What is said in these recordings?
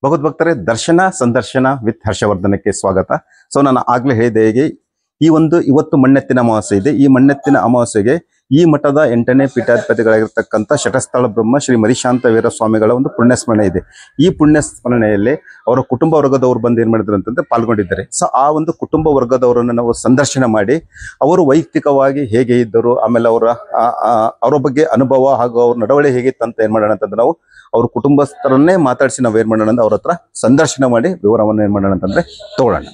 ಭಗವದ್ಭಕ್ತರೇ, ದರ್ಶನ ಸಂದರ್ಶನ ವಿತ್ ಹರ್ಷವರ್ಧನಕ್ಕೆ ಸ್ವಾಗತ. ಸೊ ನಾನು ಆಗ್ಲೇ ಹೇಳಿದೆ, ಹೇಗೆ ಇವತ್ತು ಮಣ್ಣೆತ್ತಿನ ಅಮಾವಾಸ್ಯೆ ಇದೆ. ಈ ಮಣ್ಣೆತ್ತಿನ ಅಮಾವಾಸ್ಯೆಗೆ ಈ ಮಠದ 8ನೇ ಪೀಠಾಧಿಪತಿಗಳಾಗಿರ್ತಕ್ಕಂಥ ಶಟಸ್ಥಳ ಬ್ರಹ್ಮ ಶ್ರೀ ಮರಿಶಾಂತ ವೀರ ಸ್ವಾಮಿಗಳ ಒಂದು ಪುಣ್ಯಸ್ಮರಣೆ ಇದೆ. ಈ ಪುಣ್ಯಸ್ಮರಣೆಯಲ್ಲಿ ಅವರ ಕುಟುಂಬ ವರ್ಗದವರು ಬಂದು ಏನ್ ಮಾಡಿದ್ರು ಅಂತಂದ್ರೆ ಪಾಲ್ಗೊಂಡಿದ್ದಾರೆ. ಸೊ ಆ ಒಂದು ಕುಟುಂಬ ವರ್ಗದವರನ್ನು ನಾವು ಸಂದರ್ಶನ ಮಾಡಿ ಅವರು ವೈಯಕ್ತಿಕವಾಗಿ ಹೇಗೆ ಇದ್ದರು, ಆಮೇಲೆ ಅವರ ಬಗ್ಗೆ ಅನುಭವ ಹಾಗೂ ಅವ್ರ ನಡವಳಿ ಹೇಗಿತ್ತು ಅಂತ ಏನ್ ಮಾಡೋಣ ಅಂತಂದ್ರೆ ನಾವು ಅವ್ರ ಕುಟುಂಬಸ್ಥರನ್ನೇ ಮಾತಾಡಿಸಿ ನಾವು ಏನ್ ಮಾಡೋಣ ಅಂದ್ರೆ ಅವ್ರ ಹತ್ರ ಸಂದರ್ಶನ ಮಾಡಿ ವಿವರವನ್ನು ಏನ್ ಮಾಡೋಣ ಅಂತಂದ್ರೆ ತಗೊಳ್ಳೋಣ.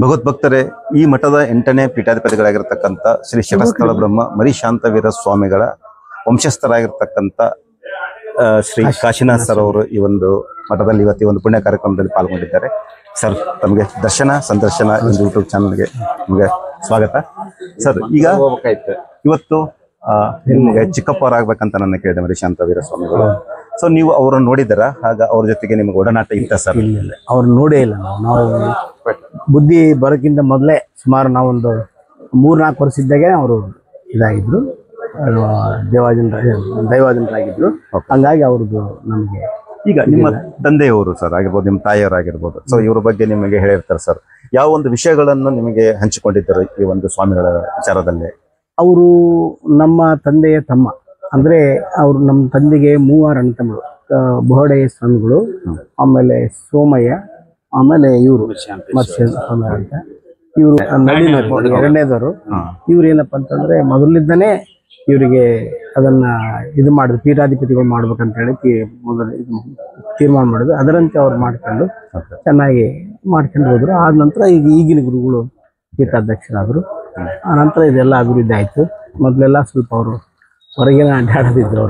ಭಗವದ್ಭಕ್ತರೇ, ಈ ಮಠದ 8ನೇ ಪೀಠಾಧಿಪತಿಗಳಾಗಿರ್ತಕ್ಕಂಥ ಶ್ರೀ ಶಟಸ್ಥಳ ಬ್ರಹ್ಮ ಮರಿಶಾಂತ ವೀರ ಸ್ವಾಮಿಗಳ ವಂಶಸ್ಥರಾಗಿರ್ತಕ್ಕಂಥ ಶ್ರೀ ಕಾಶಿನಾಥ್ ಸರ್ ಅವರು ಈ ಒಂದು ಮಠದಲ್ಲಿ ಇವತ್ತು ಒಂದು ಪುಣ್ಯ ಕಾರ್ಯಕ್ರಮದಲ್ಲಿ ಪಾಲ್ಗೊಂಡಿದ್ದಾರೆ. ಸರ್, ತಮಗೆ ದರ್ಶನ ಸಂದರ್ಶನ ಒಂದು ಯೂಟ್ಯೂಬ್ ಚಾನಲ್ಗೆ ನಿಮಗೆ ಸ್ವಾಗತ. ಸರ್, ಈಗ ಇವತ್ತು ನಿಮಗೆ ಚಿಕ್ಕಪ್ಪರಾಗಬೇಕಂತ ನನ್ನ ಕೇಳಿದೆ ಮರಿಶಾಂತ ವೀರ ಸ್ವಾಮಿಗಳು. ಸೊ ನೀವು ಅವರನ್ನು ನೋಡಿದಾರ? ಆಗ ಅವ್ರ ಜೊತೆಗೆ ನಿಮಗೆ ಒಡನಾಟ ಇತ್ತ ಸರ್? ಅವ್ರು ನೋಡೇ ಇಲ್ಲ. ನಾವು ಬುದ್ಧಿ ಬರೋಕ್ಕಿಂತ ಮೊದಲೇ ಸುಮಾರು ನಾವೊಂದು 3-4 ವರ್ಷ ಇದ್ದಾಗೆ ಅವರು ಇದಾಗಿದ್ರು, ದೈವಾಧೀನರಾಗಿದ್ರು. ಹಂಗಾಗಿ ಅವ್ರದ್ದು ನಮಗೆ ಈಗ ನಿಮ್ಮ ತಂದೆಯವರು ಸರ್ ಆಗಿರ್ಬೋದು, ನಿಮ್ಮ ತಾಯಿಯವರಾಗಿರ್ಬೋದು, ಸೊ ಇವ್ರ ಬಗ್ಗೆ ನಿಮಗೆ ಹೇಳಿರ್ತಾರೆ ಸರ್. ಯಾವ ಒಂದು ವಿಷಯಗಳನ್ನು ನಿಮಗೆ ಹಂಚಿಕೊಂಡಿದ್ದಾರೆ ಈ ಒಂದು ಸ್ವಾಮಿಗಳ ವಿಚಾರದಲ್ಲಿ? ಅವರು ನಮ್ಮ ತಂದೆಯ ತಮ್ಮ, ಅಂದ್ರೆ ಅವರು ನಮ್ಮ ತಂದೆಗೆ 3 ಅಣ್ಣ ತಮ್ಮಗಳು. ಬೋಹಡೆಯ ಸ್ವಾಮಿಗಳು, ಆಮೇಲೆ ಸೋಮಯ್ಯ, ಆಮೇಲೆ ಇವರು ಮತ್ಸ್ಯ ಸ್ವಾಮಿ ಅಂತ, ಇವರು ಎರಡನೇದವರು. ಇವ್ರು ಏನಪ್ಪಾ ಅಂತಂದ್ರೆ ಮೊದಲಿದ್ದಾನೆ ಇವರಿಗೆ ಅದನ್ನ ಇದು ಮಾಡಿದ್ರು, ಪೀಠಾಧಿಪತಿಗಳು ಮಾಡ್ಬೇಕಂತ ಹೇಳಿ ಮೊದಲು ತೀರ್ಮಾನ ಮಾಡಿದ್ರು. ಅದರಂತೆ ಅವ್ರು ಮಾಡ್ಕೊಂಡು ಚೆನ್ನಾಗಿ ಮಾಡ್ಕೊಂಡು ಹೋದ್ರು. ಆದ ನಂತರ ಈಗಿನ ಗುರುಗಳು ಪೀಠಾಧ್ಯಕ್ಷರಾದ್ರು. ಆ ನಂತರ ಇದೆಲ್ಲ ಅಭಿವೃದ್ಧಿ ಆಯ್ತು. ಮೊದಲೆಲ್ಲ ಸ್ವಲ್ಪ ಅವರು ಹೊರಗಿನ ಅಡ್ಡಾಡೋದಿದ್ರು,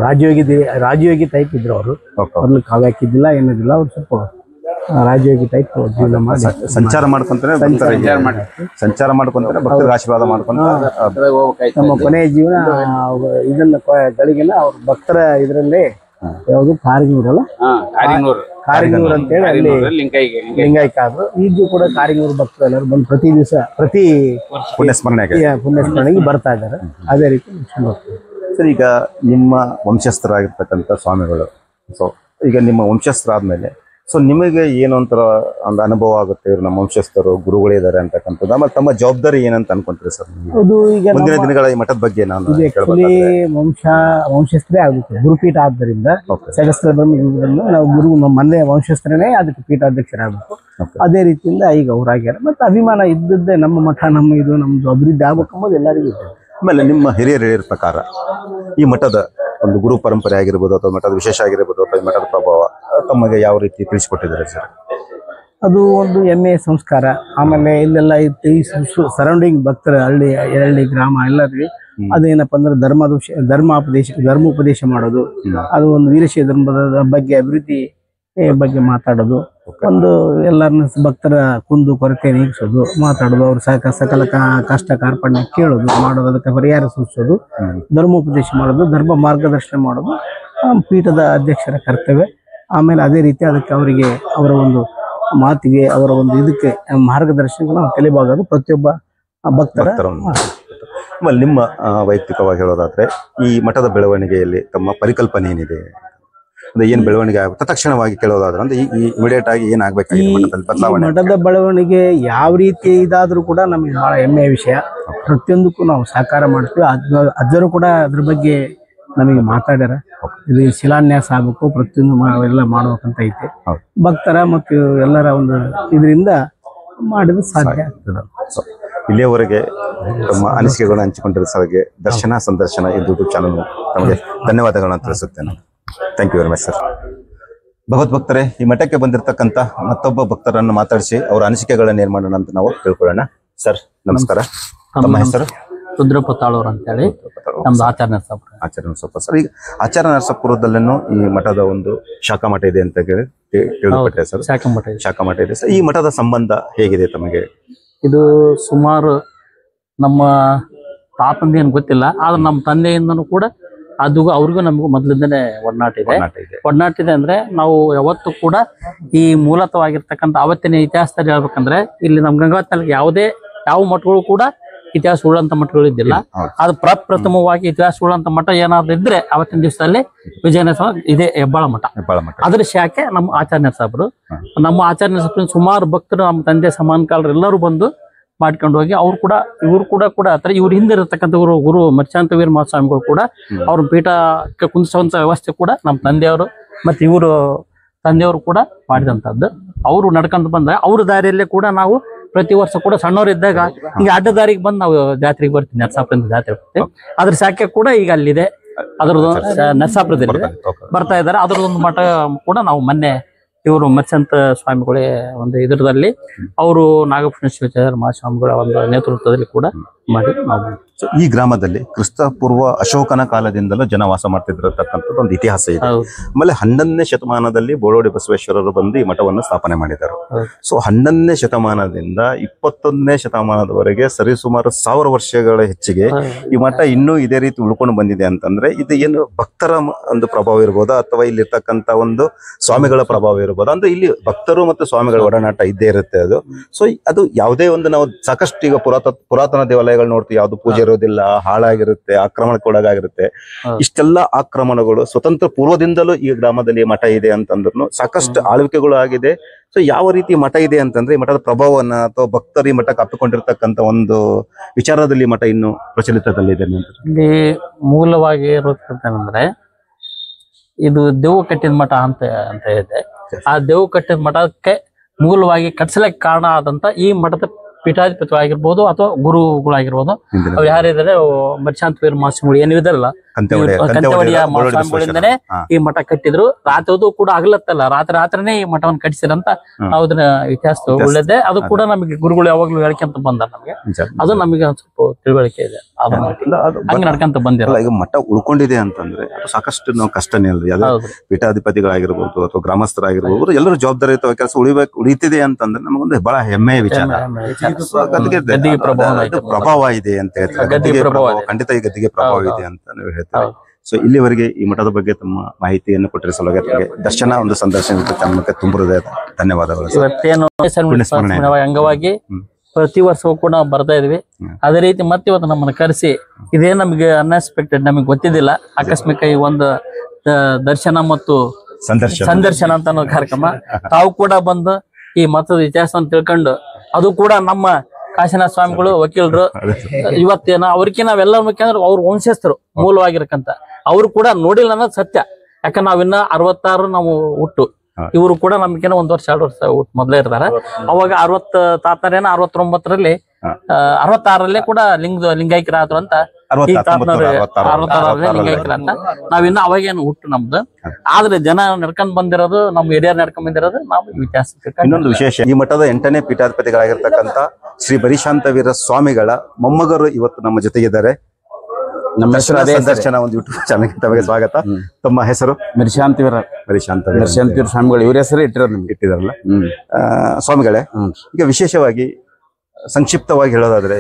ರಾಜಯೋಗಿ ಟೈಪ್ ಇದ್ರು. ಅವರು ಮೊದಲು ಕಾವ್ಯ ಹಾಕಿದ್ದಿಲ್ಲ, ಏನಿದಿಲ್ಲ. ಅವ್ರು ಸ್ವಲ್ಪ ರಾಜಯೋಗಿ ಟೈಪ್ ಜೀವನ ಮಾಡಿ ಸಂಚಾರ ಮಾಡ್ಕೊಂತಾರೆ ಭಕ್ತರ ಆಶೀರ್ವಾದ ಮಾಡ್ಕೊಂಡು ನಮ್ಮ ಕೊನೆಯ ಜೀವನ ಇದನ್ನ ಗಳಿಗೆಲ್ಲ ಅವ್ರ ಭಕ್ತರ ಇದರಲ್ಲೇ ಯಾವುದು ಕಾರಿಗೂರಲ್ಲ, ಕಾರಿಗೂರು ಅಂತೇಳಿ ಅಲ್ಲಿ ಲಿಂಗಾಯಕ ಆದ್ರು. ಈಗೂ ಕೂಡ ಕಾರಿಗೂರು ಭಕ್ತರು ಎಲ್ಲರೂ ಬಂದು ಪ್ರತಿ ಪುಣ್ಯಸ್ಮರಣೆಗೆ ಬರ್ತಾ ಇದ್ದಾರೆ. ಅದೇ ರೀತಿ ಸರ್, ಈಗ ನಿಮ್ಮ ವಂಶಸ್ಥರಾಗಿರ್ತಕ್ಕಂಥ ಸ್ವಾಮಿಗಳು, ಸೊ ಈಗ ನಿಮ್ಮ ವಂಶಸ್ಥರಾದ್ಮೇಲೆ ಸೊ ನಿಮಗೆ ಏನೋ ಒಂದು ಅನುಭವ ಆಗುತ್ತೆ, ಇವರು ನಮ್ಮ ವಂಶಸ್ಥರು ಗುರುಗಳಿದ್ದಾರೆ ಅಂತಕ್ಕಂಥದ್ದು. ಆಮೇಲೆ ತಮ್ಮ ಜವಾಬ್ದಾರಿ ಏನಂತ ಅನ್ಕೊಂತೀರಿ ಸರ್? ಮುಂದಿನ ದಿನಗಳ ಈ ಮಠದ ಬಗ್ಗೆ ನಾನು ವಂಶಸ್ಥರೇ ಆಗುತ್ತೆ. ಗುರುಪೀಠ ಆದ್ದರಿಂದ ಶಟಸ್ಥಳ ಬ್ರಹ್ಮ ನಾವು ನಮ್ಮ ಮನೆ ವಂಶಸ್ಥರೇ ಅದಕ್ಕೆ ಪೀಠಾಧ್ಯಕ್ಷರಾಗಬೇಕು. ಅದೇ ರೀತಿಯಿಂದ ಈಗ ಅವರಾಗ್ಯಾರ. ಮತ್ತೆ ಅಭಿಮಾನ ಇದ್ದದ್ದೇ ನಮ್ಮ ಮಠ, ನಮ್ದು ಅಭಿವೃದ್ಧಿ ಆಗ್ಬೇಕಂಬುದು ಎಲ್ಲರಿಗೂ ಇದೆ. ಆಮೇಲೆ ನಿಮ್ಮ ಹಿರಿಯರು ಹೇಳಿದ ಪ್ರಕಾರ ಈ ಮಠದ ಒಂದು ಗುರು ಪರಂಪರೆ ಆಗಿರ್ಬೋದು, ಅಥವಾ ಮಠದ ವಿಶೇಷ ಆಗಿರ್ಬೋದು, ಅಥವಾ ಈ ಮಠದ ಪ್ರಭಾವ ತಮಗೆ ಯಾವ ರೀತಿ ತಿಳಿಸಿಕೊಟ್ಟಿದ್ದಾರೆ ಸರ್? ಅದು ಒಂದು ಹೆಮ್ಮೆಯ ಸಂಸ್ಕಾರ. ಆಮೇಲೆ ಇಲ್ಲೆಲ್ಲ ಈ ಸರೌಂಡಿಂಗ್ ಭಕ್ತರ ಹಳ್ಳಿ ಗ್ರಾಮ ಎಲ್ಲರಿಗೂ ಅದೇನಪ್ಪ ಅಂದ್ರೆ ಧರ್ಮೋಪದೇಶ ಮಾಡೋದು, ಅದು ಒಂದು ವೀರಶೈವ ಧರ್ಮದ ಬಗ್ಗೆ ಅಭಿವೃದ್ಧಿ ಬಗ್ಗೆ ಮಾತಾಡೋದು, ಒಂದು ಎಲ್ಲರನ್ನ ಭಕ್ತರ ಕುಂದು ಕೊರತೆ ನೀಗಿಸೋದು, ಮಾತಾಡೋದು, ಅವ್ರ ಸಕಲ ಕಷ್ಟ ಕಾರ್ಪಣ್ಯ ಕೇಳೋದು, ಮಾಡೋದು, ಅದಕ್ಕೆ ಪರಿಹಾರ ಸೂಚಿಸೋದು, ಧರ್ಮೋಪದೇಶ ಮಾಡೋದು, ಧರ್ಮ ಮಾರ್ಗದರ್ಶನ ಮಾಡೋದು ಪೀಠದ ಅಧ್ಯಕ್ಷರ ಕರ್ತವ್ಯ. ಆಮೇಲೆ ಅದೇ ರೀತಿ ಅದಕ್ಕೆ ಅವರಿಗೆ ಅವರ ಒಂದು ಮಾತಿಗೆ, ಅವರ ಒಂದು ಇದಕ್ಕೆ ಮಾರ್ಗದರ್ಶನಗಳು ನಾವು ತಲೆಬಾಗೋದು ಪ್ರತಿಯೊಬ್ಬ ಭಕ್ತರ. ಆಮೇಲೆ ನಿಮ್ಮ ವೈಯಕ್ತಿಕವಾಗಿ ಹೇಳೋದಾದ್ರೆ ಈ ಮಠದ ಬೆಳವಣಿಗೆಯಲ್ಲಿ ತಮ್ಮ ಪರಿಕಲ್ಪನೆ ಏನಿದೆ? ಅಂದ್ರೆ ಏನ್ ಬೆಳವಣಿಗೆ ಆಗುತ್ತೆ ತಕ್ಷಣವಾಗಿ ಕೇಳೋದಾದ್ರೆ ಅಂದ್ರೆ ಇಮಿಡಿಯೇಟ್ ಆಗಿ ಏನಾಗಬೇಕಾಗಿದೆ ಮಠದ ಬೆಳವಣಿಗೆ ಯಾವ ರೀತಿ ಇದಾದ್ರೂ ಕೂಡ ನಮಗೆ ಬಹಳ ಹೆಮ್ಮೆಯ ವಿಷಯ. ಪ್ರತಿಯೊಂದಕ್ಕೂ ನಾವು ಸಹಕಾರ ಮಾಡ್ತೀವಿ. ಅಜ್ಜರು ಕೂಡ ಅದ್ರ ಬಗ್ಗೆ ನಮಗೆ ಮಾತಾಡ್ಯಾರ. ಇಲ್ಲಿ ಶಿಲಾನ್ಯಾಸ ಆಗ್ಬೇಕು, ಪ್ರತಿಯೊಂದು ಎಲ್ಲ ಮಾಡ್ಬೇಕಂತ ಐತೆ. ಭಕ್ತರ ಮತ್ತು ಎಲ್ಲರ ಒಂದು ಇದರಿಂದ ಮಾಡಿದ್ರೆ ಸಾಧ್ಯ ಆಗ್ತದೆ. ಇಲ್ಲಿಯವರೆಗೆ ತಮ್ಮ ಅನಿಸಿಕೆಗಳನ್ನು ಹಂಚಿಕೊಂಡಿರೋ ಸರ್ಗೆ ದರ್ಶನ ಸಂದರ್ಶನ ಯೂಟ್ಯೂಬ್ ಚಾನಲ್ ತಮಗೆ ಧನ್ಯವಾದಗಳನ್ನು ತಿಳಿಸುತ್ತೇನೆ. Thank you very much sir. ಭಗವದ್ಭಕ್ತರೇ, ಈ ಮಠಕ್ಕೆ ಬಂದಿರತಕ್ಕಂತ ಮತ್ತೊಬ್ಬ ಭಕ್ತರನ್ನು ಮಾತಾಡಿಸಿ ಅವರ ಅನಿಸಿಕೆಗಳನ್ನು ಏನ್ ಮಾಡೋಣ ಅಂತ ನಾವು ತಿಳ್ಕೊಳ್ಳೋಣ. ಸರ್ ನಮಸ್ಕಾರ, ತಮ್ಮ ಹೆಸರು? ರುದ್ರಪ್ಪ ತಾಳೂರು ಅಂತೇಳಿ, ನಮ್ದು ಆಚಾರ್ಯ ನರಸಪ್ಪ ಸರ್. ಈಗ ಆಚಾರ್ಯ ನರಸಪುರದಲ್ಲೇನು ಈ ಮಠದ ಒಂದು ಶಾಖಾ ಮಠ ಇದೆ ಅಂತ ಕೇಳಿಪಟ್ಟೆ ಸರ್. ಶಾಖಾ ಮಠ ಇದೆ ಸರ್. ಈ ಮಠದ ಸಂಬಂಧ ಹೇಗಿದೆ ತಮಗೆ? ಇದು ಸುಮಾರು ನಮ್ಮ ತಾತಂದ ಏನು ಗೊತ್ತಿಲ್ಲ, ಆದ್ರೆ ನಮ್ಮ ತಂದೆಯಿಂದನೂ ಕೂಡ ಅವ್ರಿಗೂ ನಮಗೂ ಮೊದಲಿಂದನೇ ಒಡನಾಟ ಇದೆ. ಅಂದ್ರೆ ನಾವು ಯಾವತ್ತೂ ಕೂಡ ಈ ಮೂಲತವಾಗಿರ್ತಕ್ಕಂಥ ಅವತ್ತಿನ ಇತಿಹಾಸದಲ್ಲಿ ಹೇಳ್ಬೇಕಂದ್ರೆ ಇಲ್ಲಿ ನಮ್ಮ ಗಂಗಾವತಿನಲ್ಲಿ ಯಾವ ಮಠಗಳು ಕೂಡ ಇತಿಹಾಸ ಉಳ್ಳಂತ ಮಠಗಳು ಇದ್ದಿಲ್ಲ. ಅದು ಪ್ರಪ್ರಥಮವಾಗಿ ಇತಿಹಾಸ ಉಳ್ಳಂತ ಮಠ ಏನಾದ್ರು ಇದ್ರೆ ಅವತ್ತಿನ ದಿವಸದಲ್ಲಿ ವಿಜಯನಗರ ಇದೇ ಹೆಬ್ಬಾಳ ಮಠ. ಅದ್ರ ಶಾಖೆ ನಮ್ಮ ಆಚಾರ್ಯ ಸಾಬ್ರು. ನಮ್ಮ ಆಚಾರ್ಯ ಸಾಬ್ರು ಸುಮಾರು ಭಕ್ತರು ನಮ್ಮ ತಂದೆ ಸಮಾನಕಾಲರು ಎಲ್ಲರೂ ಬಂದು ಮಾಡ್ಕೊಂಡು ಹೋಗಿ ಇವ್ರು ಕೂಡ ಇವ್ರ ಹಿಂದೆ ಇರತಕ್ಕಂಥ ಗುರು ಮರ್ಚಾಂತ ವೀರ ಮಹಾಸ್ವಾಮಿಗಳು ಕೂಡ ಅವ್ರ ಪೀಠಕ್ಕೆ ಕುಂದಿಸುವಂತ ವ್ಯವಸ್ಥೆ ಕೂಡ ನಮ್ಮ ತಂದೆಯವರು ಮತ್ತೆ ಇವರು ತಂದೆಯವರು ಕೂಡ ಮಾಡಿದಂತದ್ದು. ಅವರು ನಡ್ಕೊಂತ ಬಂದಾಗ ಅವ್ರ ದಾರಿಯಲ್ಲೇ ಕೂಡ ನಾವು ಪ್ರತಿ ವರ್ಷ ಕೂಡ ಸಣ್ಣವರಿದ್ದಾಗ ಹಿಂಗೆ ಅಡ್ಡ ದಾರಿಗೆ ಬಂದು ನಾವು ಜಾತ್ರೆಗೆ ಬರ್ತೀವಿ. ನರಸಾಪುರದಿಂದ ಜಾತ್ರೆ ಬರ್ತೀವಿ. ಅದ್ರ ಶಾಖೆ ಕೂಡ ಈಗ ಅಲ್ಲಿದೆ. ಅದ್ರದ್ದು ನರಸಾಪುರದಲ್ಲಿ ಬರ್ತಾ ಇದ್ದಾರೆ. ಅದ್ರದೊಂದು ಮಠ ಕೂಡ ನಾವು ಮೊನ್ನೆ ಇವರು ಮರ್ಚಂತ ಸ್ವಾಮಿಗಳೇ ಒಂದು ಇದರದಲ್ಲಿ ಅವರು ನಾಗಭೂಷಣ ಶಿವಾಚಾರ್ಯ ಮಹಾಸ್ವಾಮಿಗಳ ಒಂದು ನೇತೃತ್ವದಲ್ಲಿ ಕೂಡ ಮಾಡಿ ನಾವು ಈ ಗ್ರಾಮದಲ್ಲಿ ಕ್ರಿಸ್ತ ಪೂರ್ವ ಅಶೋಕನ ಕಾಲದಿಂದಲೂ ಜನ ವಾಸ ಮಾಡ್ತಿದ್ರತಕ್ಕಂಥದ್ದು ಒಂದು ಇತಿಹಾಸ ಇದೆ. ಆಮೇಲೆ 11ನೇ ಶತಮಾನದಲ್ಲಿ ಬೋಳೋಡಿ ಬಸವೇಶ್ವರರು ಬಂದು ಈ ಮಠವನ್ನು ಸ್ಥಾಪನೆ ಮಾಡಿದರು. ಸೊ 11ನೇ ಶತಮಾನದಿಂದ 21ನೇ ಶತಮಾನದವರೆಗೆ ಸರಿಸುಮಾರು 1000 ವರ್ಷಗಳ ಹೆಚ್ಚಿಗೆ ಈ ಮಠ ಇನ್ನೂ ಇದೇ ರೀತಿ ಉಳ್ಕೊಂಡು ಬಂದಿದೆ ಅಂತಂದ್ರೆ ಇದು ಏನು ಭಕ್ತರ ಒಂದು ಪ್ರಭಾವ ಇರ್ಬೋದಾ ಅಥವಾ ಇಲ್ಲಿರ್ತಕ್ಕಂಥ ಒಂದು ಸ್ವಾಮಿಗಳ ಪ್ರಭಾವ ಇರ್ಬೋದು. ಅಂದ್ರೆ ಇಲ್ಲಿ ಭಕ್ತರು ಮತ್ತು ಸ್ವಾಮಿಗಳ ಒಡನಾಟ ಇದ್ದೇ ಇರುತ್ತೆ ಅದು. ಸೊ ಅದು ಯಾವುದೇ ಒಂದು ನಾವು ಸಾಕಷ್ಟು ಈಗ ಪುರಾತನ ದೇವಾಲಯಗಳು ನೋಡ್ತೀವಿ, ಯಾವ್ದು ಪೂಜೆ ಇರೋದಿಲ್ಲ, ಹಾಳಾಗಿರುತ್ತೆ, ಆಕ್ರಮಣಕ್ಕೆ ಒಳಗಾಗಿರುತ್ತೆ. ಇಷ್ಟೆಲ್ಲ ಆಕ್ರಮಣಗಳು ಸ್ವತಂತ್ರ ಪೂರ್ವದಿಂದಲೂ ಈ ಗ್ರಾಮದಲ್ಲಿ ಮಠ ಇದೆ ಅಂತಂದ್ರೂ ಸಾಕಷ್ಟು ಆಳ್ವಿಕೆಗಳು ಆಗಿದೆ. ಸೊ ಯಾವ ರೀತಿ ಮಠ ಇದೆ ಅಂತಂದ್ರೆ ಈ ಮಠದ ಪ್ರಭಾವವನ್ನ ಅಥವಾ ಭಕ್ತರು ಈ ಮಠಕ್ಕೆ ಅಪ್ಪಿಕೊಂಡಿರ್ತಕ್ಕಂಥ ಒಂದು ವಿಚಾರದಲ್ಲಿ ಮಠ ಇನ್ನು ಪ್ರಚಲಿತದಲ್ಲಿದೆ. ಇಲ್ಲಿ ಮೂಲವಾಗಿ ಇರೋದಂದ್ರೆ ಇದು ದೇವು ಕಟ್ಟಿದ ಮಠ ಅಂತ ಇದೆ. ಆ ದೇವು ಕಟ್ಟಿದ ಮಠಕ್ಕೆ ಮೂಲವಾಗಿ ಕಟ್ಸಲಕ್ಕೆ ಕಾರಣ ಆದಂತ ಈ ಮಠದ ಪೀಠಾಧಿಪತಿ ಆಗಿರ್ಬೋದು ಅಥವಾ ಗುರುಗಳಾಗಿರ್ಬೋದು. ಅವ್ರು ಯಾರಿದ್ದಾರೆ ಮರ್ಚಾಂತ ವೀರ ಮಹಾಸ್ವಾಮಿಗಳು ಏನಿದಾರಲ್ಲ ಕಂತೆವಡಿಯ ಮಹಾಸ್ವಾಮಿಗಳಿಂದನೇ ಈ ಮಠ ಕಟ್ಟಿದ್ರು. ರಾತ್ರಿ ಕೂಡ ಆಗ್ಲತ್ತಲ್ಲ, ರಾತ್ರಿನೇ ಈ ಮಠವನ್ನು ಕಟ್ಟಿಸಿರಂತ ನಾವು ಅದನ್ನ ಇತಿಹಾಸ ಒಳ್ಳೇದೇ. ಅದು ಕೂಡ ನಮಗೆ ಗುರುಗಳು ಯಾವಾಗ್ಲೂ ಹೇಳ್ಕೊಂತ ಬಂದಾರ. ನಮಗೆ ಅದು ನಮಗೆ ಸ್ವಲ್ಪ ತಿಳುವಳಿಕೆ ಇದೆ. ಹಂಗೆ ನಡ್ಕೊಂತ ಬಂದಿರಲ್ಲ. ಈಗ ಮಠ ಉಳ್ಕೊಂಡಿದೆ ಅಂತಂದ್ರೆ ಅದು ಸಾಕಷ್ಟು ನಾವು ಕಷ್ಟನೇ ಅಲ್ರಿ. ಅದು ಪೀಠಾಧಿಪತಿಗಳಾಗಿರ್ಬೋದು ಅಥವಾ ಗ್ರಾಮಸ್ಥರಾಗಿರ್ಬೋದು ಎಲ್ಲರೂ ಜವಾಬ್ದಾರಿಯುತ ಕೆಲಸ ಉಳಿತಿದೆ ಅಂತಂದ್ರೆ ನಮಗೊಂದು ಬಹಳ ಹೆಮ್ಮೆಯ ವಿಚಾರ. ಪ್ರಭಾವ ಇದೆ ಅಂತ ಹೇಳ್ತಾರೆ. ಖಂಡಿತ ಈ ಗದ್ದಿಗೆ ಪ್ರಭಾವ ಇದೆ ಅಂತ ನೀವು ಹೇಳ್ತಾರೆ. ಸೊ ಇಲ್ಲಿವರೆಗೆ ಈ ಮಠದ ಬಗ್ಗೆ ತಮ್ಮ ಮಾಹಿತಿಯನ್ನು ಕೊಟ್ಟಿರೋ ಸಲುವಾಗಿ ತಮಗೆ ದರ್ಶನ ಒಂದು ಸಂದರ್ಶನ ತಮ್ಮಕ್ಕೆ ತುಂಬ ಧನ್ಯವಾದಗಳು. ಇವತ್ತೇನು ಅಂಗವಾಗಿ ಪ್ರತಿ ವರ್ಷವೂ ಕೂಡ ನಾವು ಬರ್ತಾ ಇದ್ವಿ. ಅದೇ ರೀತಿ ಮತ್ತೆ ಇವತ್ತು ನಮ್ಮನ್ನು ಕರೆಸಿ ಇದೇ ನಮಗೆ ಅನ್ಎಕ್ಸ್ಪೆಕ್ಟೆಡ್, ನಮಗೆ ಗೊತ್ತಿದ್ದಿಲ್ಲ, ಆಕಸ್ಮಿಕ ಈ ಒಂದು ದರ್ಶನ ಮತ್ತು ಸಂದರ್ಶನ ಅಂತ ಅನ್ನೋ ಕಾರ್ಯಕ್ರಮ ತಾವು ಕೂಡ ಬಂದು ಈ ಮತದ ಇತಿಹಾಸವನ್ನು ತಿಳ್ಕೊಂಡು ಅದು ಕೂಡ ನಮ್ಮ ಕಾಶಿನಾಥ ಸ್ವಾಮಿಗಳು ವಕೀಲರು ಇವತ್ತೇನ ಅವ್ರಿಗೆ ನಾವೆಲ್ಲ ಮುಖ್ಯಂದ್ರೆ ಅವ್ರ ವಂಶಸ್ಥರು ಮೂಲವಾಗಿರಕಂತ ಅವ್ರು ಕೂಡ ನೋಡಿಲ್ಲ ಅನ್ನೋದು ಸತ್ಯ. ಯಾಕಂದ್ರೆ ನಾವಿನ್ನ 66 ನಾವು ಹುಟ್ಟು, ಇವರು ಕೂಡ ನಮ್ಗೇನೋ 1 ವರ್ಷ 2 ವರ್ಷ ಹುಟ್ಟು ಮೊದಲೇ ಇರ್ತಾರ. ಅವಾಗ 60 ತಾತರೇನ 69ರಲ್ಲಿ 66ರಲ್ಲೇ ಕೂಡ ಲಿಂಗೈಕ್ಯರಾದ್ರು ಅಂತ ಈ ತಾತನವ್ರು 66 ಲಿಂಗೈಕ್ಯರ ಅಂತ. ನಾವಿನ್ನ ಅವಾಗೇನು ಹುಟ್ಟು ನಮ್ದು. ಆದ್ರೆ ಜನ ನಡ್ಕೊಂಡ್ ಬಂದಿರೋದು, ನಮ್ಮ ಹಿರಿಯರ್ ನಡ್ಕೊಂಡ್ ಬಂದಿರೋದು ನಾವು ಇತಿಹಾಸ. ಇನ್ನೊಂದು ವಿಶೇಷ, ಈ ಮಠದ 8ನೇ ಪೀಠಾಧಿಪತಿಗಳಾಗಿರ್ತಕ್ಕಂಥ ಶ್ರೀ ಬರಿಶಾಂತವೀರ ಸ್ವಾಮಿಗಳ ಮೊಮ್ಮಗರು ಇವತ್ತು ನಮ್ಮ ಜೊತೆಗಿದ್ದಾರೆ. ನಮ್ಮ ಹೆಸರು ಸಂದರ್ಶನ ಒಂದು ಯೂಟ್ಯೂಬ್ ಚಾನಲ್ಗೆ ತಮಗೆ ಸ್ವಾಗತ. ತಮ್ಮ ಹೆಸರು? ಬರಿಶಾಂತವೀರ ಸ್ವಾಮಿಗಳು ಇವ್ರ ಹೆಸರು ಇಟ್ಟಿದಾರಲ್ಲ ಸ್ವಾಮಿಗಳೇ. ಈಗ ವಿಶೇಷವಾಗಿ ಸಂಕ್ಷಿಪ್ತವಾಗಿ ಹೇಳೋದಾದ್ರೆ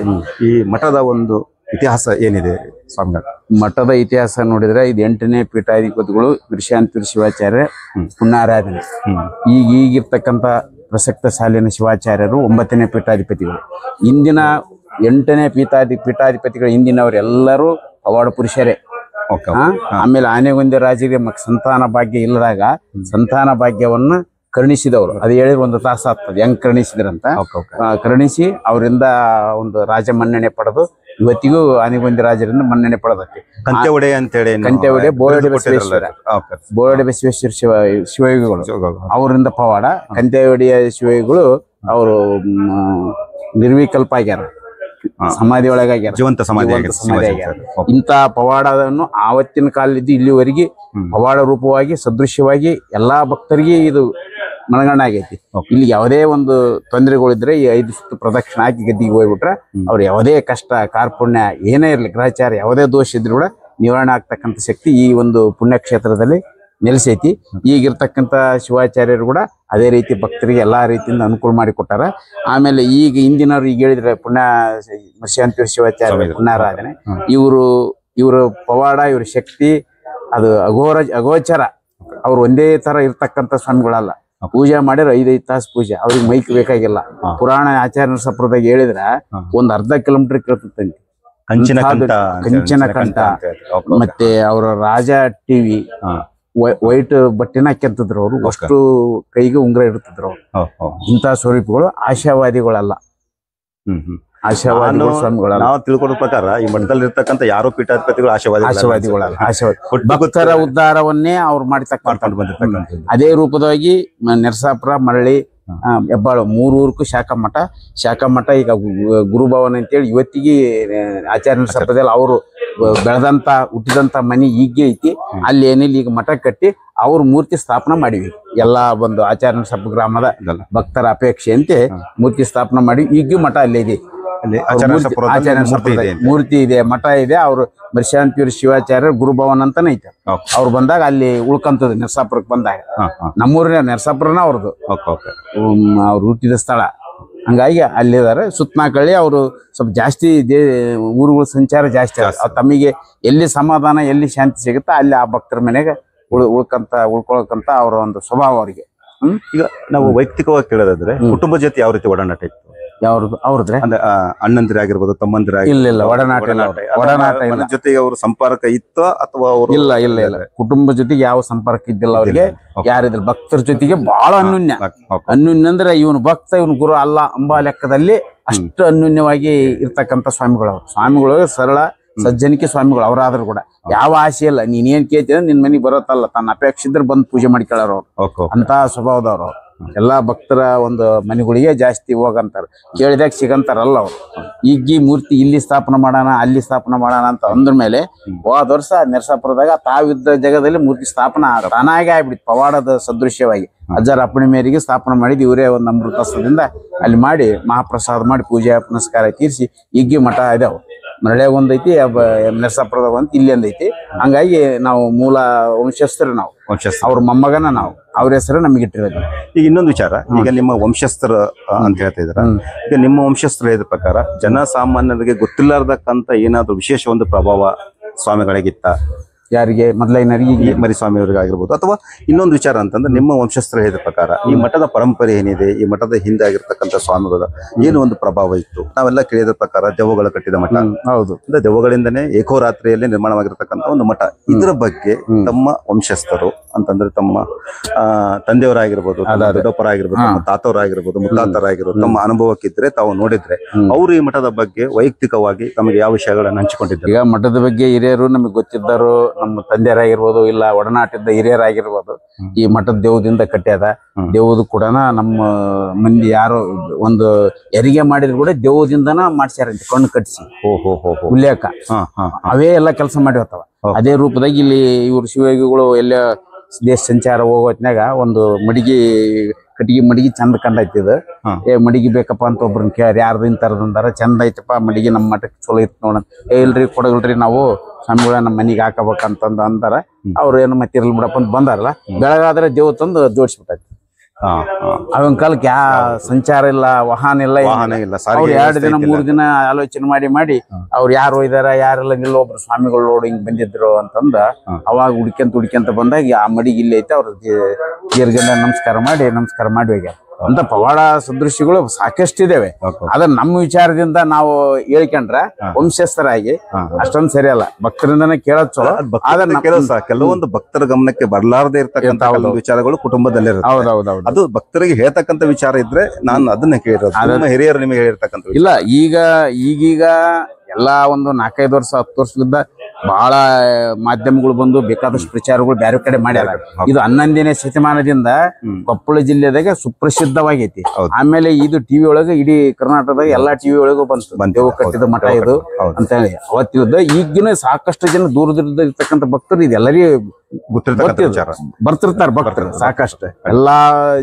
ಈ ಮಠದ ಒಂದು ಇತಿಹಾಸ ಏನಿದೆ ಸ್ವಾಮಿಗಳ? ಮಠದ ಇತಿಹಾಸ ನೋಡಿದ್ರೆ ಇದು 8ನೇ ಪೀಠಾಧಿಪತಿಗಳು ಬರಿಶಾಂತವೀರ ಶಿವಾಚಾರ್ಯ ಪುಣ್ಯಾರಾಧನೆ. ಈಗಿರ್ತಕ್ಕಂಥ ಪ್ರಸಕ್ತ ಸಾಲಿನ ಶಿವಾಚಾರ್ಯರು 9ನೇ ಪೀಠಾಧಿಪತಿಗಳು. ಇಂದಿನ 8ನೇ ಪೀಠಾಧಿಪತಿಗಳು ಹಿಂದಿನವರೆಲ್ಲರೂ ಅವಾರ್ಡ್ ಪುರುಷರೇ. ಆಮೇಲೆ ಆನೆಗೊಂದಿ ರಾಜರಿಗೆ ಸಂತಾನ ಭಾಗ್ಯ ಇಲ್ಲದಾಗ ಸಂತಾನ ಭಾಗ್ಯವನ್ನ ಕರುಣಿಸಿದವರು. ಅದು ಹೇಳಿ 1 ತಾಸು ಆಗ್ತದೆ ಹೆಂಗ್ ಕರುಣಿಸಿದ್ರಂತ. ಕರುಣಿಸಿ ಅವರಿಂದ ಒಂದು ರಾಜ ಮನ್ನಣೆ ಪಡೆದು ಇವತ್ತಿಗೂ ಆನೆಗೊಂದಿ ರಾಜರಿಂದ ಮನ್ನಣೆ ಪಡೆದಕ್ಕೆ ಕಂತೆವಡೆ ಅಂತೇಳಿ ಕಂತೆವಡೆ ಬೋಳಡೆ ಬಸವೇಶ್ವರ ಶಿವಯೋಗಿಗಳು ಅವರಿಂದ ಪವಾಡ. ಕಂತೆವಡಿಯ ಶಿವಯೋಗಿಗಳು ಅವರು ನಿರ್ವಿಕಲ್ಪ ಆಗ್ಯಾರ, ಸಮಾಧಿ ಒಳಗಾಗ್ಯಾರ, ಜೀವಂತ ಸಮಾಧಿ ಆಗ್ಯಾರ. ಇಂಥ ಪವಾಡವನ್ನು ಆವತ್ತಿನ ಕಾಲದಿಂದ ಇಲ್ಲಿವರೆಗೆ ಪವಾಡ ರೂಪವಾಗಿ ಸದೃಶ್ಯವಾಗಿ ಎಲ್ಲಾ ಭಕ್ತರಿಗೆ ಇದು ಮನಗಂಡ ಆಗೈತಿ. ಇಲ್ಲಿ ಯಾವುದೇ ಒಂದು ತೊಂದರೆಗಳಿದ್ರೆ ಈ 5 ಸುತ್ತು ಪ್ರದಕ್ಷಿಣೆ ಹಾಕಿ ಗದ್ದಿಗೆ ಹೋಗ್ಬಿಟ್ರೆ ಅವ್ರು ಯಾವುದೇ ಕಷ್ಟ ಕಾರ್ಪುಣ್ಯ ಏನೇ ಇರಲಿ ಗ್ರಹಚಾರ ಯಾವುದೇ ದೋಷ ಇದ್ರು ಕೂಡ ನಿವಾರಣೆ ಆಗ್ತಕ್ಕಂಥ ಶಕ್ತಿ ಈ ಒಂದು ಪುಣ್ಯಕ್ಷೇತ್ರದಲ್ಲಿ ನೆಲೆಸೈತಿ. ಈಗಿರ್ತಕ್ಕಂಥ ಶಿವಾಚಾರ್ಯರು ಕೂಡ ಅದೇ ರೀತಿ ಭಕ್ತರಿಗೆ ಎಲ್ಲಾ ರೀತಿಯಿಂದ ಅನುಕೂಲ ಮಾಡಿ ಕೊಟ್ಟಾರ. ಆಮೇಲೆ ಈಗ ಹಿಂದಿನವ್ರು ಈಗ ಹೇಳಿದ್ರೆ ಮರ್ಶಾಂತವೀರ ಶಿವಾಚಾರ್ಯ ಪುಣ್ಯಾರಾಧನೆ, ಇವರು ಪವಾಡ, ಇವ್ರ ಶಕ್ತಿ ಅದು ಅಗೋಚರ. ಅವ್ರು ಒಂದೇ ತರ ಇರ್ತಕ್ಕಂಥ ಸ್ವಾಮಿಗಳಲ್ಲ. ಪೂಜೆ ಮಾಡಿದ್ರೆ 5-5 ತಾಸು ಪೂಜೆ, ಅವ್ರಿಗೆ ಮೈಕ್ ಬೇಕಾಗಿಲ್ಲ. ಪುರಾಣ ಆಚಾರ ಸಂಪ್ರದಾಯ ಹೇಳಿದ್ರ ಒಂದ್ ಅರ್ಧ ಕಿಲೋಮೀಟರ್ ಕೇಳ್ತಂತೆ. ಕಂಚಿನ ಕಂಠ ಮತ್ತೆ ಅವರ ರಾಜ ಟಿವಿ ವೈಟ್ ಬಟ್ಟೆನ ಹಾಕ್ಯಂತಿದ್ರು ಅವ್ರು, ಅಷ್ಟು ಕೈಗೆ ಉಂಗುರ ಇಡ್ತಿದ್ರು ಅವ್ರು. ಇಂಥ ಸ್ವರೂಪಗಳು ಆಶಾವಾದಿಗಳಲ್ಲ, ಆಶಾವಾದಿಗಳು ಸ್ವಾಮಿಗಳಲ್ಲ. ನಾವು ತಿಳ್ಕೊಡೋ ಪ್ರಕಾರ ಈ ಮಠದಲ್ಲಿ ಇರ್ತಕ್ಕಂಥ ಯಾರೋ ಪೀಠಾಧಿಪತಿಗಳು ಆಶಾವಾದಿಗಳಲ್ಲ. ಭಕ್ತರ ಉದ್ಧಾರವನ್ನೇ ಅವ್ರು ಮಾಡ್ಕೊಂಡು ಬಂದಿರ್ತಕ್ಕಂಥ ಅದೇ ರೂಪದವಾಗಿ ನರಸಾಪುರ, ಮರಳಿ, ಹೆಬ್ಬಾಳು 3 ಊರ್ಗೂ ಶಾಖಾ ಮಠ ಈಗ ಗುರುಭವನ ಅಂತೇಳಿ ಇವತ್ತಿಗೆ ಆಚಾರ್ಯ ಸಂಪ್ರದಾಯ ಅವರು ಬೆಳೆದಂತ ಹುಟ್ಟಿದಂತ ಮನಿ ಈಗ್ಗೆ ಐತಿ. ಅಲ್ಲಿ ಏನಿಲ್ಲ, ಈಗ ಮಠ ಕಟ್ಟಿ ಅವ್ರ ಮೂರ್ತಿ ಸ್ಥಾಪನೆ ಮಾಡಿವಿ. ಎಲ್ಲಾ ಒಂದು ಆಚಾರ್ಯ ಸಭ ಗ್ರಾಮದ ಭಕ್ತರ ಅಪೇಕ್ಷೆಯಂತೆ ಮೂರ್ತಿ ಸ್ಥಾಪನೆ ಮಾಡಿ ಈಗ್ಯೂ ಮಠ ಅಲ್ಲೇ ಇದೆ. ಮೂರ್ತಿ ಇದೆ, ಮಠ ಇದೆ. ಅವ್ರು ಮರ್ಶಾಂತಿಯವರು ಶಿವಾಚಾರ್ಯ ಗುರುಭವನ್ ಅಂತಾನೆ ಐತೆ. ಅವ್ರು ಬಂದಾಗ ಅಲ್ಲಿ ಉಳ್ಕಂತದ ನರಸಾಪುರಕ್ಕೆ ಬಂದಾಗ. ನಮ್ಮೂರಿನ ನರಸಾಪುರನ ಅವ್ರದ್ದು, ಅವ್ರು ಹುಟ್ಟಿದ ಸ್ಥಳ. ಹಂಗಾಗಿ ಅಲ್ಲಿದ್ದಾರೆ ಸುತ್ತನಾಕಳ್ಳಿ. ಅವರು ಸ್ವಲ್ಪ ಜಾಸ್ತಿ ಊರುಗಳ ಸಂಚಾರ ಜಾಸ್ತಿ. ತಮಗೆ ಎಲ್ಲಿ ಸಮಾಧಾನ, ಎಲ್ಲಿ ಶಾಂತಿ ಸಿಗುತ್ತಾ ಅಲ್ಲಿ ಆ ಭಕ್ತರ ಮನೆಗೆ ಉಳ್ಕೊಳಕಂತ ಅವರ ಒಂದು ಸ್ವಭಾವ ಅವ್ರಿಗೆ. ಈಗ ನಾವು ವೈಯಕ್ತಿಕವಾಗಿ ಕೇಳೋದಾದ್ರೆ ಕುಟುಂಬ ಜೊತೆ ಯಾವ ರೀತಿ ಒಡನಾಟ ಇತ್ತು? ಯಾವ್ದು ಅವ್ರದ್ರೆ ಅಂದ್ರೆ ಅಣ್ಣಂದಿರಾಗಿರ್ಬೋದು, ತಮ್ಮಂದಿರಾಗಿರ್ಬೋದು? ಇಲ್ಲ, ಒಡನಾಟ ಜೊತೆಗೆ ಅವ್ರ ಸಂಪರ್ಕ ಇತ್ತು ಅಥವಾ ಅವರು? ಇಲ್ಲ, ಕುಟುಂಬ ಜೊತೆಗೆ ಯಾವ ಸಂಪರ್ಕ ಇದ್ದಿಲ್ಲ ಅವ್ರಿಗೆ. ಯಾರಿದ್ರು ಭಕ್ತರ ಜೊತೆಗೆ ಬಹಳ ಅನ್ಯೂನ್ಯ ಅಂದ್ರೆ ಇವನು ಭಕ್ತ ಇವನು ಗುರು ಅಲ್ಲ ಅಂಬ ಲೆಕ್ಕದಲ್ಲಿ ಅಷ್ಟು ಅನ್ಯೂನ್ಯವಾಗಿ ಇರ್ತಕ್ಕಂಥ ಸ್ವಾಮಿಗಳು ಸರಳ ಸಜ್ಜನಿಕೆ ಸ್ವಾಮಿಗಳು. ಅವರಾದ್ರೂ ಕೂಡ ಯಾವ ಆಸೆ ಇಲ್ಲ. ನೀನೇನ್ ಕೇಳ್ತೀರ ನಿನ್ ಮನೆಗೆ ಬರೋತ್ತಲ್ಲ, ತನ್ನ ಅಪೇಕ್ಷೆ ಇದ್ರೆ ಬಂದು ಪೂಜೆ ಮಾಡ್ಕೊಳ್ಳೋರು ಅವ್ರು. ಅಂತ ಸ್ವಭಾವದವ್ರು ಅವ್ರು. ಎಲ್ಲಾ ಭಕ್ತರ ಒಂದು ಮನೆಗಳಿಗೆ ಜಾಸ್ತಿ ಹೋಗಂತಾರ, ಕೇಳಿದಾಗ ಸಿಗಂತಾರಲ್ಲ ಅವ್ರು. ಈಗ ಮೂರ್ತಿ ಇಲ್ಲಿ ಸ್ಥಾಪನೆ ಮಾಡೋಣ, ಅಲ್ಲಿ ಸ್ಥಾಪನೆ ಮಾಡೋಣ ಅಂತ ಅಂದ್ರ ಮೇಲೆ ಹೋದ ವರ್ಷ ನರಸಾಪುರದಾಗ ತಾವಿದ್ದ ಜಾಗದಲ್ಲಿ ಮೂರ್ತಿ ಸ್ಥಾಪನೆ ತಾನಾಗೆ ಆಗ್ಬಿಡ್ತು. ಪವಾಡದ ಸದೃಶ್ಯವಾಗಿ ಅಜ್ಜರ ಅಪ್ಪಣೆ ಮೇರೆಗೆ ಸ್ಥಾಪನೆ ಮಾಡಿದ್ ಇವರೇ ಒಂದು ಅಮೃತಸ್ಥದಿಂದ ಅಲ್ಲಿ ಮಾಡಿ ಮಹಾಪ್ರಸಾದ ಮಾಡಿ ಪೂಜೆ ಪುನಸ್ಕಾರ ತೀರಿಸಿ ಈಗ ಮಠ ಇದಾವ. ಮರಳ್ಯಾಗ ಒಂದೈತಿ, ನರಸಾಪುರದಾಗ ಒಂದು, ಇಲ್ಲಿ ಒಂದೈತಿ. ಹಂಗಾಗಿ ನಾವು ಮೂಲ ವಂಶಸ್ಥರು. ನಾವು ಅವ್ರ ಮೊಮ್ಮಗನ, ನಾವು ಅವ್ರ ಹೆಸರು ನಮಗೆ ಇಟ್ಟಿರೋದು. ಈಗ ಇನ್ನೊಂದು ವಿಚಾರ, ಈಗ ನಿಮ್ಮ ವಂಶಸ್ಥರು ಅಂತ ಹೇಳ್ತಾ ಇದ್ರ, ಈಗ ನಿಮ್ಮ ವಂಶಸ್ಥರು ಹೇಳಿದ ಪ್ರಕಾರ ಜನಸಾಮಾನ್ಯರಿಗೆ ಗೊತ್ತಿಲ್ಲಾರ್ದಕ್ಕಂತ ಏನಾದ್ರು ವಿಶೇಷ ಒಂದು ಪ್ರಭಾವ ಸ್ವಾಮಿಗಳಿಗಿತ್ತ? ಯಾರಿಗೆ? ಮೊದಲೈನರಿಗೆ, ಮರಿಸ್ವಾಮಿ ಅವ್ರಿಗೆ ಆಗಿರ್ಬೋದು. ಅಥವಾ ಇನ್ನೊಂದು ವಿಚಾರ ಅಂತಂದ್ರೆ ನಿಮ್ಮ ವಂಶಸ್ಥರು ಹೇಳಿದ ಪ್ರಕಾರ ಈ ಮಠದ ಪರಂಪರೆ ಏನಿದೆ, ಈ ಮಠದ ಹಿಂದೆ ಆಗಿರ್ತಕ್ಕಂಥ ಸ್ವಾಮಿಗಳ ಏನು ಒಂದು ಪ್ರಭಾವ ಇತ್ತು? ನಾವೆಲ್ಲ ಕೇಳಿದ ಪ್ರಕಾರ ದೆವ್ವಗಳು ಕಟ್ಟಿದ ಮಠ. ಹೌದು, ದೆವ್ವಗಳಿಂದನೇ ಏಕೋರಾತ್ರಿಯಲ್ಲಿ ನಿರ್ಮಾಣವಾಗಿರ್ತಕ್ಕಂಥ ಒಂದು ಮಠ. ಇದರ ಬಗ್ಗೆ ತಮ್ಮ ವಂಶಸ್ಥರು ಅಂತಂದ್ರೆ ತಮ್ಮ ತಂದೆಯವರಾಗಿರ್ಬೋದು, ದೊಡ್ಡಪ್ಪರಾಗಿರ್ಬೋದು, ತಮ್ಮ ತಾತವರಾಗಿರ್ಬೋದು, ಮುತ್ತಾತರಾಗಿರ್ಬೋದು, ತಮ್ಮ ಅನುಭವಕ್ಕಿದ್ರೆ ತಾವು ನೋಡಿದ್ರೆ ಅವರು ಈ ಮಠದ ಬಗ್ಗೆ ವೈಯಕ್ತಿಕವಾಗಿ ತಮಗೆ ಯಾವ ವಿಷಯಗಳನ್ನು ಹಂಚಿಕೊಂಡಿದ್ದಾರೆ? ಈಗ ಮಠದ ಬಗ್ಗೆ ಹಿರಿಯರು ನಮಗೆ ಗೊತ್ತಿದ್ದರು, ನಮ್ಮ ತಂದೆಯರಾಗಿರ್ಬೋದು, ಇಲ್ಲ ಒಡನಾಟದ ಹಿರಿಯರಾಗಿರ್ಬೋದು. ಈ ಮಠದ ದೇವದಿಂದ ಕಟ್ಟ್ಯಾದ. ದೇವದು ಕೂಡ ನಮ್ಮ ಮಂದಿ ಯಾರು ಒಂದು ಹೆರಿಗೆ ಮಾಡಿದ್ರು ಕೂಡ ದೇವದಿಂದನ ಮಾಡ್ಸ್ಯಾರಂತೆ, ಕಣ್ಣು ಕಟ್ಟಿಸಿ ಉಲ್ಲೇಖ. ಅವೇ ಎಲ್ಲ ಕೆಲಸ ಮಾಡಿ ಹೋಗ್ತಾವ. ಅದೇ ರೂಪದಾಗ ಇಲ್ಲಿ ಇವ್ರು ಶಿವಯೋಗಿಗಳು ಎಲ್ಲ ದೇಶ ಸಂಚಾರ ಹೋಗೋ ಹೊತ್ನ್ಯಾಗ ಒಂದು ಕಟ್ಟಿಗೆ ಮಡಿಗೆ ಚಂದ ಕಂಡೈತಿದ. ಮಡಿಗೆ ಬೇಕಪ್ಪ ಅಂತ ಒಬ್ರನ್ನ ಕೇಳ್ಯಾರ, ಯಾರ್ದು ಇಂತರದಂದಾರ, ಚಂದ ಐತಪ್ಪ ಮಡಿಗೆ, ನಮ್ಮ ಮಠಕ್ಕೆ ಚಲೋ ಇತ್ತು ನೋಡ. ಇಲ್ರಿ ಕೊಡಗಲ್ರಿ, ನಾವು ಸ್ವಾಮಿಗಳ ನಮ್ಮ ಮನಿಗೆ ಹಾಕಬೇಕಂತಂದ ಅಂತಾರ. ಅವ್ರು ಏನು ಮತ್ತಿರ್ಲಿ ಬಿಡಪ್ಪ ಅಂತ ಬಂದಾರಲ್ಲ, ಬೆಳಗಾದ್ರೆ ದೇವ್ ತಂದು ಜೋಡಿಸ್ಬಿಟ್ಟೈತಿ. ಅವನ್ ಕಾಲಕ್ಕೆ ಯಾ ಸಂಚಾರ ಇಲ್ಲ, ವಾಹನ ಇಲ್ಲ. 2 ದಿನ 3 ದಿನ ಆಲೋಚನೆ ಮಾಡಿ ಅವ್ರು ಯಾರು ಒಯ್ದಾರ ಯಾರೆಲ್ಲ ಒಬ್ರು ಸ್ವಾಮಿಗಳು ನೋಡಿ ಹಿಂಗ್ ಬಂದಿದ್ರು ಅಂತಂದ ಅವಾಗ ಹುಡ್ಕ್ಯಂತ ಬಂದಾಗ ಆ ಮಡಿಗೆ ಇಲ್ಲಿ ಐತೆ. ಅವ್ರ ಜೀರ್ಗಂಡ ನಮಸ್ಕಾರ ಮಾಡಿ ಹೋಗ್ಯಾರ. ಅಂತ ಪವಾಡ ಸದೃಶ್ಯಗಳು ಸಾಕಷ್ಟು ಇದಾವೆ. ಅದ ನಮ್ಮ ವಿಚಾರದಿಂದ ನಾವು ಹೇಳ್ಕೊಂಡ್ರ ವಂಶಸ್ಥರಾಗಿ ಅಷ್ಟೊಂದು ಸರಿಯಲ್ಲ. ಭಕ್ತರಿಂದನೇ ಕೇಳೋದ್ ಚಲೋ. ಕೆಲವೊಂದು ಭಕ್ತರ ಗಮನಕ್ಕೆ ಬರ್ಲಾರ್ದೆ ಇರ್ತಕ್ಕಂಥ ವಿಚಾರಗಳು ಕುಟುಂಬದಲ್ಲಿ ಇರುತ್ತೆ. ಅದು ಭಕ್ತರಿಗೆ ಹೇಳ್ತಕ್ಕಂಥ ವಿಚಾರ ಇದ್ರೆ ನಾನು ಅದನ್ನ ಕೇಳಿರೋದು. ಹಿರಿಯರು ನಿಮಗೆ ಹೇಳಿರ್ತಕ್ಕಂಥ ಇಲ್ಲ. ಈಗೀಗ ಎಲ್ಲಾ ಒಂದು 4-5 ವರ್ಷ 10 ವರ್ಷದಿಂದ ಬಹಳ ಮಾಧ್ಯಮಗಳು ಬಂದು ಬೇಕಾದಷ್ಟು ಪ್ರಚಾರಗಳು ಬೇರೆ ಕಡೆ ಮಾಡ್ಯಾರ. ಇದು 11ನೇ ಶತಮಾನದಿಂದ ಕೊಪ್ಪಳ ಜಿಲ್ಲೆದಾಗ ಸುಪ್ರಸಿದ್ಧವಾಗೈತಿ. ಆಮೇಲೆ ಇದು ಟಿವಿ ಒಳಗೆ ಇಡೀ ಕರ್ನಾಟಕದಾಗ ಎಲ್ಲಾ ಟಿವಿ ಒಳಗೂ ಬಂತು. ದೇವ ಕಟ್ಟಿದ ಮಠ ಇದು ಅಂತ ಹೇಳಿ ಅವತ್ತಿದ್ದ. ಈಗಿನ ಸಾಕಷ್ಟು ಜನ ದೂರದಿಂದ ಇರ್ತಕ್ಕಂಥ ಭಕ್ತರು ಇದೆಲ್ಲರಿಗೂ ಬರ್ತಿರ್ತಾರ. ಭಕ್ತರು ಸಾಕಷ್ಟು ಎಲ್ಲಾ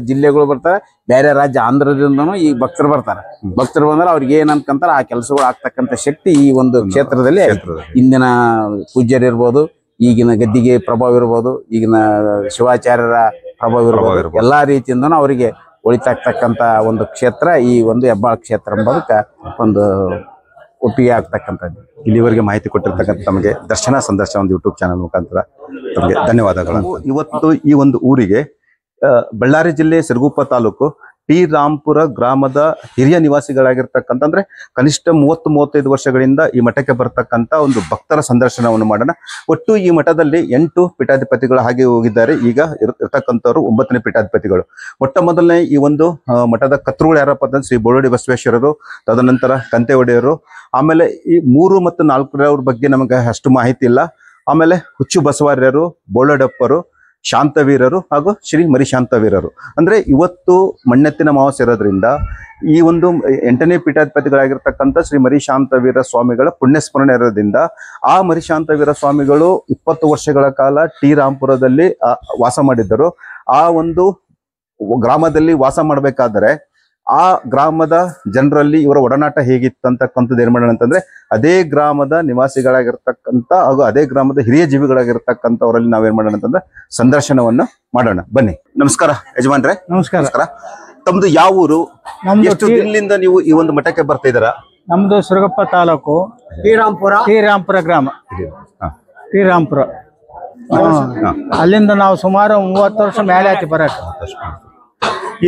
ಜಿಲ್ಲೆಗಳು ಬರ್ತಾರೆ. ಬೇರೆ ರಾಜ್ಯ ಆಂಧ್ರದಿಂದನೂ ಈ ಭಕ್ತರು ಬರ್ತಾರೆ. ಭಕ್ತರು ಬಂದ್ರೆ ಅವ್ರಿಗೆ ಏನ್ ಅನ್ಕಂತಾರ ಆ ಕೆಲಸಗಳು ಆಗ್ತಕ್ಕಂಥ ಶಕ್ತಿ ಈ ಒಂದು ಕ್ಷೇತ್ರದಲ್ಲಿ ಇಂದಿನ ಪೂಜ್ಯರು ಇರ್ಬೋದು, ಈಗಿನ ಗದ್ದಿಗೆ ಪ್ರಭಾವ ಇರ್ಬೋದು, ಈಗಿನ ಶಿವಾಚಾರ್ಯರ ಪ್ರಭಾವ ಇರ್ಬೋದು, ಎಲ್ಲಾ ರೀತಿಯಿಂದನೂ ಅವರಿಗೆ ಒಳಿತಾಗ್ತಕ್ಕಂಥ ಒಂದು ಕ್ಷೇತ್ರ ಈ ಒಂದು ಹೆಬ್ಬಾಳ ಕ್ಷೇತ್ರ ಎಂಬುದಕ್ಕ ಒಂದು ಒಪ್ಪಿಗೆ ಆಗ್ತಕ್ಕಂಥದ್ದು. ಇಲ್ಲಿವರೆಗೆ ಮಾಹಿತಿ ಕೊಟ್ಟಿರ್ತಕ್ಕಂಥ ತಮಗೆ ದರ್ಶನ ಸಂದರ್ಶನ ಒಂದು ಯೂಟ್ಯೂಬ್ ಚಾನಲ್ ಮುಖಾಂತರ ತಮಗೆ ಧನ್ಯವಾದಗಳು. ಇವತ್ತು ಈ ಒಂದು ಊರಿಗೆ ಬಳ್ಳಾರಿ ಜಿಲ್ಲೆ ಸಿರುಗುಪ್ಪ ತಾಲೂಕು ಟಿ ರಾಂಪುರ ಗ್ರಾಮದ ಹಿರಿಯ ನಿವಾಸಿಗಳಾಗಿರ್ತಕ್ಕಂಥ ಅಂದ್ರೆ ಕನಿಷ್ಠ 30-35 ವರ್ಷಗಳಿಂದ ಈ ಮಠಕ್ಕೆ ಬರ್ತಕ್ಕಂಥ ಒಂದು ಭಕ್ತರ ಸಂದರ್ಶನವನ್ನು ಮಾಡೋಣ. ಒಟ್ಟು ಈ ಮಠದಲ್ಲಿ 8 ಪೀಠಾಧಿಪತಿಗಳು ಹಾಗೆ ಹೋಗಿದ್ದಾರೆ. ಈಗ ಇರತಕ್ಕಂಥವ್ರು 9ನೇ ಪೀಠಾಧಿಪತಿಗಳು. ಮೊಟ್ಟ ಮೊದಲನೇ ಈ ಒಂದು ಮಠದ ಕರ್ತೃಗಳು ಯಾರಪ್ಪ ಅಂತಂದ್ರೆ ಶ್ರೀ ಬೋಳಡಿ ಬಸವೇಶ್ವರರು, ತದನಂತರ ಕಂತೆ ಒಡೆಯರು, ಆಮೇಲೆ ಈ 3 ಮತ್ತು 4ರವ್ರ ಬಗ್ಗೆ ನಮಗೆ ಅಷ್ಟು ಮಾಹಿತಿ ಇಲ್ಲ. ಆಮೇಲೆ ಹುಚ್ಚು ಬಸವಾರ್ಯರು, ಬೋಳಡಪ್ಪರು, ಶಾಂತವೀರರು ಹಾಗೂ ಶ್ರೀ ಮರಿಶಾಂತವೀರರು. ಅಂದ್ರೆ ಇವತ್ತು ಮಣ್ಣೆತ್ತಿನ ಅಮಾವಾಸ್ಯೆ ಇರೋದ್ರಿಂದ ಈ ಒಂದು 8ನೇ ಪೀಠಾಧಿಪತಿಗಳಾಗಿರ್ತಕ್ಕಂಥ ಶ್ರೀ ಮರಿಶಾಂತವೀರ ಸ್ವಾಮಿಗಳ ಪುಣ್ಯಸ್ಮರಣೆ ಇರೋದ್ರಿಂದ ಆ ಮರಿಶಾಂತವೀರ ಸ್ವಾಮಿಗಳು 20 ವರ್ಷಗಳ ಕಾಲ ಟಿ ರಾಂಪುರದಲ್ಲಿ ವಾಸ ಮಾಡಿದ್ದರು. ಆ ಒಂದು ಗ್ರಾಮದಲ್ಲಿ ವಾಸ ಮಾಡಬೇಕಾದ್ರೆ ಆ ಗ್ರಾಮದ ಜನರಲ್ಲಿ ಇವರ ಒಡನಾಟ ಹೇಗಿತ್ತು ಅಂತಕ್ಕಂಥದ್ದು ಏನ್ ಮಾಡೋಣ ಅಂತಂದ್ರೆ ಅದೇ ಗ್ರಾಮದ ನಿವಾಸಿಗಳಾಗಿರ್ತಕ್ಕಂಥ ಹಾಗೂ ಅದೇ ಗ್ರಾಮದ ಹಿರಿಯ ಜೀವಿಗಳಾಗಿರ್ತಕ್ಕಂಥವರಲ್ಲಿ ನಾವೇನ್ ಮಾಡೋಣ ಅಂತಂದ್ರೆ ಸಂದರ್ಶನವನ್ನು ಮಾಡೋಣ. ಬನ್ನಿ. ನಮಸ್ಕಾರ ಯಜಮಾನ್ರೆ. ನಮಸ್ಕಾರ. ತಮ್ದು ಯಾವ ಊರು? ಎಷ್ಟು ದಿನದಿಂದ ನೀವು ಈ ಒಂದು ಮಠಕ್ಕೆ ಬರ್ತಾ ಇದ್ದೀರಾ? ನಮ್ದು ಸಿರುಗುಪ್ಪ ತಾಲೂಕು ಶ್ರೀರಾಂಪುರ ಗ್ರಾಮ. ಶ್ರೀರಾಂಪುರ ಅಲ್ಲಿಂದ ನಾವು ಸುಮಾರು 30 ವರ್ಷ ಮೇಲೆ ಆಯ್ತು ಬರಕ್.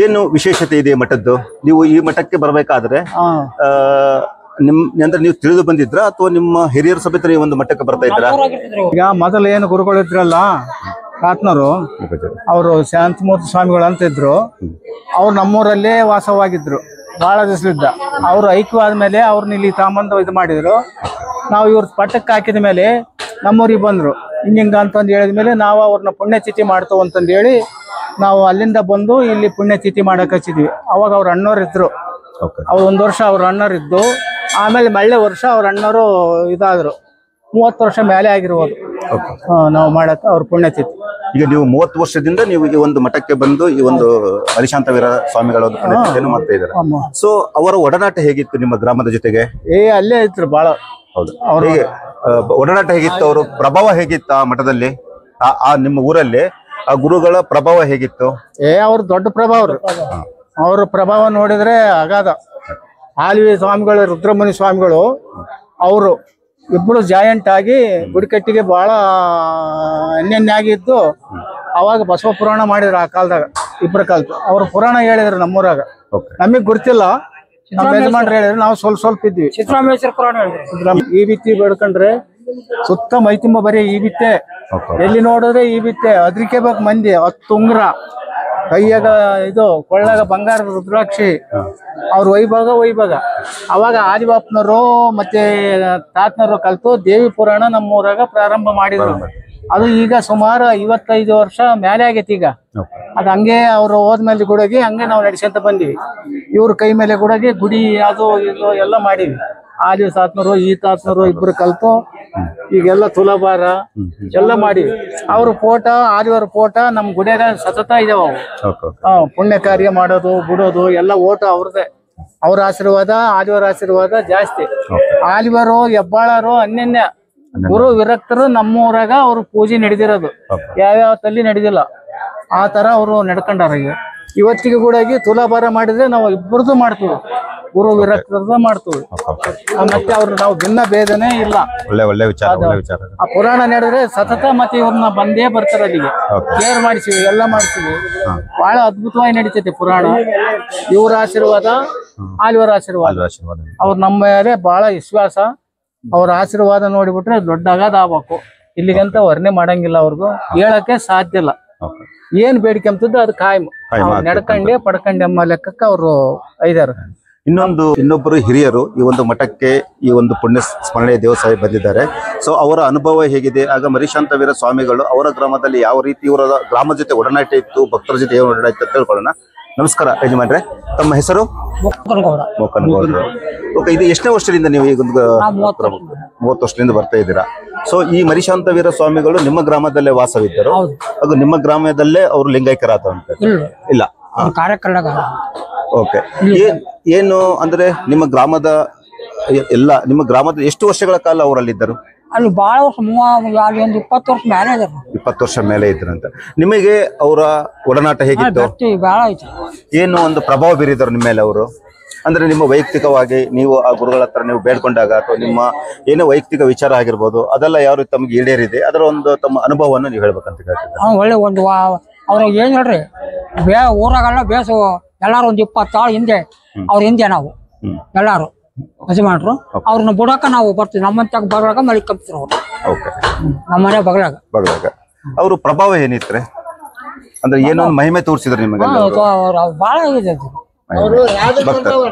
ಏನು ವಿಶೇಷತೆ ಇದೆ ಮಠದ್ದು? ನೀವು ಈ ಮಠಕ್ಕೆ ಬರ್ಬೇಕಾದ್ರೆ ಅಂದ್ರೆ ನೀವು ತಿಳಿದು ಬಂದಿದ್ರ ಅಥವಾ ನಿಮ್ಮ ಹಿರಿಯರ ಸಮೇತ ನೀವು ಒಂದು ಮಠಕ್ಕೆ ಬರ್ತಾ ಇದ್ರ? ಈಗ ಮೊದಲು ಏನು ಗುರುಗಳು ಇದ್ರಲ್ಲ ಕಾತ್ನವರು, ಅವರು ಶಾಂತಮೂರ್ತಿ ಸ್ವಾಮಿಗಳು ಅಂತ ಇದ್ರು. ಅವ್ರು ನಮ್ಮೂರಲ್ಲೇ ವಾಸವಾಗಿದ್ರು ಬಹಳ ದಿವಸದಿಂದ. ಅವ್ರು ಐಕ್ಯವಾದ ಮೇಲೆ ಅವ್ರನ್ನ ಇಲ್ಲಿ ತಾಂಬಂದು ಇದು ಮಾಡಿದ್ರು. ನಾವು ಇವ್ರ ಪಟ್ಟಕ್ಕೆ ಹಾಕಿದ ಮೇಲೆ ನಮ್ಮೂರಿಗೆ ಬಂದ್ರು. ಹಿಂಗ ಅಂತಂದು ಹೇಳಿದ ಮೇಲೆ ನಾವು ಅವ್ರನ್ನ ಪುಣ್ಯತಿಥಿ ಮಾಡ್ತೇವೆ ಅಂತಂದು ಹೇಳಿ ನಾವು ಅಲ್ಲಿಂದ ಬಂದು ಇಲ್ಲಿ ಪುಣ್ಯತಿಥಿ ಮಾಡಕ್ ಹಚ್ಚಿದ್ವಿ. ಅವಾಗ ಅವ್ರ ಅಣ್ಣವ್ರು ಇದ್ರು. ಅವ್ರು 1 ವರ್ಷ ಅವ್ರ ಅಣ್ಣವ್ರು ಇದ್ದು, ಆಮೇಲೆ ಮಳ್ಳೆ ವರ್ಷ ಅವ್ರ ಅಣ್ಣವರು ಇದಾದ್ರು. 30 ವರ್ಷ ಮೇಲೆ ಆಗಿರ್ಬೋದು ನಾವು ಮಾಡಕ್ ಅವ್ರ ಪುಣ್ಯತಿಥಿ. ಈಗ ನೀವು 30 ವರ್ಷದಿಂದ ನೀವು ಈ ಒಂದು ಮಠಕ್ಕೆ ಬಂದು ಈ ಒಂದು ಮರಿಶಾಂತವೀರ ಸ್ವಾಮಿಗಳ ಒಂದು ಪುಣ್ಯತಿಥಿಯನ್ನು ಮಾಡ್ತಾ ಇದ್ದಾರೆ. ಸೊ ಅವರ ಒಡನಾಟ ಹೇಗಿತ್ತು ನಿಮ್ಮ ಗ್ರಾಮದ ಜೊತೆಗೆ? ಅಲ್ಲೇ ಇದ್ರು ಬಾಳ. ಹೌದು. ಅವ್ರಿಗೆ ಒಡನಾಟ ಹೇಗಿತ್ತು? ಅವರು ಪ್ರಭಾವ ಹೇಗಿತ್ತು ಆ ಮಠದಲ್ಲಿ, ಆ ನಿಮ್ಮ ಊರಲ್ಲಿ ಆ ಗುರುಗಳ ಪ್ರಭಾವ ಹೇಗಿತ್ತು? ಅವ್ರ ದೊಡ್ಡ ಪ್ರಭಾವ. ಅವ್ರ ಪ್ರಭಾವ ನೋಡಿದ್ರೆ ಅಗಾಧ. ಆಲ್ವಿ ಸ್ವಾಮಿಗಳು, ರುದ್ರಮುನಿ ಸ್ವಾಮಿಗಳು, ಅವರು ಇಬ್ಬರು ಜಾಯಿಂಟ್ ಆಗಿ ಗುಡಿಕಟ್ಟಿಗೆ ಬಹಳ ಅನ್ಯನ್ಯಾಗಿದ್ದು. ಅವಾಗ ಬಸವ ಪುರಾಣ ಮಾಡಿದ್ರು ಆ ಕಾಲದಾಗ, ಇಬ್ಬರ ಕಾಲದ. ಅವ್ರ ಪುರಾಣ ಹೇಳಿದ್ರು ನಮ್ಮೂರಾಗ. ನಮಗ್ ಗೊತ್ತಿಲ್ಲ, ನಮ್ಮ ಯಜಮಾನ್ರು ಹೇಳಿದ್ರು. ನಾವು ಸ್ವಲ್ಪ ಇದ್ವಿ. ಸಿದ್ದರಾಮೇಶ್ವರ ಪುರಾಣ ಹೇಳಿದ್ರು. ಈ ಬಿತ್ತಿ ಬೇಡ್ಕೊಂಡ್ರೆ ಸುತ್ತ ಮೈತುಂಬ ಬರೀ ಈ ಬಿತ್ತೆ. ಎಲ್ಲಿ ನೋಡಿದ್ರೆ ಈ ಬಿತ್ತೆ. ಅದ್ರಿಕೆ ಬೇಕು ಮಂದಿ. 10 ಉಂಗ್ರ ಕೈಯಾಗ, ಇದು ಕೊಳ್ಳಾಗ ಬಂಗಾರದ ರುದ್ರಾಕ್ಷಿ. ಅವ್ರ ವೈಭಾಗ. ಅವಾಗ ಆದಿಬಾಪನವರು ಮತ್ತೆ ತಾತನವರು ಕಲ್ತು ದೇವಿ ಪುರಾಣ ನಮ್ಮೂರಾಗ ಪ್ರಾರಂಭ ಮಾಡಿದ್ರು. ಅದು ಈಗ ಸುಮಾರು 55 ವರ್ಷ ಮೇಲೆ ಆಗೈತಿ. ಈಗ ಅದ್ ಹಂಗೆ ಅವ್ರು ಹೋದ್ಮೇಲೆ ಗುಡಗಿ ಹಂಗೆ ನಾವು ನಡೆಸಂತ ಬಂದಿವಿ. ಇವ್ರ ಕೈ ಮೇಲೆ ಗುಡಗಿ ಗುಡಿ ಅದು ಇದು ಎಲ್ಲ ಮಾಡಿವಿ. ಆದಿ ತಾತನವರು ಈ ತಾತನವರು ಇಬ್ರು ಕಲ್ತು ಈಗೆಲ್ಲ ತುಲಾಭಾರ ಎಲ್ಲ ಮಾಡಿವಿ. ಅವ್ರ ಫೋಟೋ, ಆದಿವಾರ ಫೋಟೋ ನಮ್ ಗುಡಿಯಾಗ ಸತತ ಇದಾವ. ಪುಣ್ಯ ಕಾರ್ಯ ಮಾಡೋದು ಬಿಡೋದು ಎಲ್ಲ ಓಟ ಅವ್ರದೇ. ಅವ್ರ ಆಶೀರ್ವಾದ, ಆದಿವಾರ ಆಶೀರ್ವಾದ ಜಾಸ್ತಿ. ಆದಿವಾರು, ಹೆಬ್ಬಾಳರು ಅನ್ಯನ್ಯ ಗುರು ವಿರಕ್ತರು ನಮ್ಮೂರಾಗ ಅವ್ರ ಪೂಜೆ ನಡೆದಿರೋದು. ಯಾವ್ಯಾವ ತಲ್ಲಿ ನಡೆದಿಲ್ಲ ಆ ತರ ಅವರು ನಡ್ಕೊಂಡಾರ. ಇವತ್ತಿಗೆ ಕೂಡ ತುಲಾಭಾರ ಮಾಡಿದ್ರೆ ನಾವು ಇಬ್ಬರದು ಮಾಡ್ತೀವಿ. ಗುರು ವಿರಕ್ತರದ ಮಾಡ್ತೀವಿ. ಮತ್ತೆ ಅವ್ರು ನಾವು ಭಿನ್ನ ಭೇದನೆ ಇಲ್ಲ. ಒಳ್ಳೆ ವಿಚಾರ. ಆ ಪುರಾಣ ನಡೆದ್ರೆ ಸತತ ಮತ್ತೆ ಇವ್ರನ್ನ ಬಂದೇ ಬರ್ತಾರ ಅಲ್ಲಿಗೆ. ಕೇರ್ ಮಾಡಿಸಿವಿ, ಎಲ್ಲ ಮಾಡಿಸಿವಿ. ಬಹಳ ಅದ್ಭುತವಾಗಿ ನಡೀತೈತಿ ಪುರಾಣ. ಇವ್ರ ಆಶೀರ್ವಾದ, ಆಲ್ವರ ಆಶೀರ್ವಾದ. ಅವ್ರು ನಮ್ಮ ಮೇಲೆ ಬಹಳ ವಿಶ್ವಾಸ. ಅವ್ರ ಆಶೀರ್ವಾದ ನೋಡಿಬಿಟ್ರೆ ದೊಡ್ಡ ಅಗಾಧ ಆಗ್ಬೇಕು. ಇಲ್ಲಿಗಂತ ವರ್ಣೆ ಮಾಡಂಗಿಲ್ಲ. ಅವ್ರದ್ದು ಹೇಳಕ್ಕೆ ಸಾಧ್ಯ ಇಲ್ಲ. ಏನ್ ಬೇಡಿಕೆ ಅಂತದ್ದು ಅದು ಕಾಯಂ. ನಡ್ಕಂಡೆ ಪಡ್ಕಂಡೆ ಎಂಬ ಲೆಕ್ಕಕ್ಕೆ ಅವರು ಐದಾರು. ಇನ್ನೊಬ್ಬರು ಹಿರಿಯರು ಈ ಒಂದು ಮಠಕ್ಕೆ, ಈ ಒಂದು ಪುಣ್ಯ ಸ್ಮರಣೆ ದೇವಸ್ಥಾನ ಬಂದಿದ್ದಾರೆ. ಸೊ ಅವರ ಅನುಭವ ಹೇಗಿದೆ? ಆಗ ಮರಿಶಾಂತವೀರ ಸ್ವಾಮಿಗಳು ಅವರ ಗ್ರಾಮದಲ್ಲಿ ಯಾವ ರೀತಿ ಇವರ ಗ್ರಾಮದ ಜೊತೆ ಒಡನಾಟ ಇತ್ತು, ಭಕ್ತರ ಜೊತೆ ಏನು ಒಡನಾಟ ಇತ್ತು ಅಂತ ತಿಳ್ಕೊಳ್ಳೋಣ. ನಮಸ್ಕಾರ ಯಜಮಾನ್ರೆ, ತಮ್ಮ ಹೆಸರು? ಮೋಕನಗೌಡರು. ಓಕೆ, ಇದು ಎಷ್ಟನೇ ವರ್ಷದಿಂದ ನೀವು ಈಗ 30 ವರ್ಷದಿಂದ ಬರ್ತಾ ಇದ್ದೀರಾ? ಸೊ ಈ ಮರಿಶಾಂತವೀರ ಸ್ವಾಮಿಗಳು ನಿಮ್ಮ ಗ್ರಾಮದಲ್ಲೇ ವಾಸವಿದ್ದರು ಹಾಗೂ ನಿಮ್ಮ ಗ್ರಾಮದಲ್ಲೇ ಅವರು ಲಿಂಗೈಕ್ಯರಾದಂತ? ಇಲ್ಲ. ಓಕೆ, ಏನು ಅಂದ್ರೆ ನಿಮ್ಮ ಗ್ರಾಮದ ಎಷ್ಟು ವರ್ಷಗಳ ಕಾಲ ಅವರಲ್ಲಿದ್ದರು? ಅಲ್ಲಿ ಬಹಳ ವರ್ಷ, 20 ವರ್ಷ ಮೇಲೆ ಇದ್ದಾರೆ. 20 ವರ್ಷ ಮೇಲೆ ಇದ್ರಂತ. ನಿಮಗೆ ಅವರ ಒಡನಾಟ ಹೇಗಿತ್ತು? ಏನು ಒಂದು ಪ್ರಭಾವ ಬೀರಿದರು ನಿಮ್ಮ ಮೇಲೆ ಅವರು? ಅಂದ್ರೆ ನಿಮ್ಮ ವೈಯಕ್ತಿಕವಾಗಿ ನೀವು ಆ ಗುರುಗಳ ಹತ್ರ ನೀವು ಬೇಡ್ಕೊಂಡಾಗ ಅಥವಾ ನಿಮ್ಮ ಏನೋ ವೈಯಕ್ತಿಕ ವಿಚಾರ ಆಗಿರ್ಬೋದು, ಅದೆಲ್ಲ ಯಾವ ರೀತಿ ತಮಗೆ ಈಡೇರಿದೆ, ಅದರ ಒಂದು ತಮ್ಮ ಅನುಭವವನ್ನು ನೀವು ಹೇಳ್ಬೇಕಂತ ಕೇಳ್ತಿದ್ದೆ. ಒಳ್ಳೆ ಒಂದು ಅವ್ರಿಗೆ ಏನ್ ಹೇಳ್ರಿ ಊರಾಗೆಲ್ಲ ಬೇಸು ಎಲ್ಲಾರು ಒಂದ್ 20 ಆಳು ಹಿಂದೆ ಅವ್ರ ಹಿಂದೆ ನಾವು ಎಲ್ಲಾರು ಯಜಮಾನ್ರು ಅವ್ರನ್ನ ಬಿಡಾಕ ನಾವು ಬರ್ತೀವಿ. ನಮ್ಮಂತ ಬಗ್ಲಾಗ ಮಳಿ ಕಂಪ್ತಿರು ಅವ್ರು ನಮ್ಮ ಮನೆ ಬಗ್ಲಾಗ ಅವ್ರ ಪ್ರಭಾವ ಏನಿತ್ರೆ ಅಂದ್ರೆ ಏನೋ ಒಂದು ಮಹಿಮೆ ತೋರಿಸಿದ್ರು ನಿಮಗೆ ಬಾಳ ಆಗಿದೆ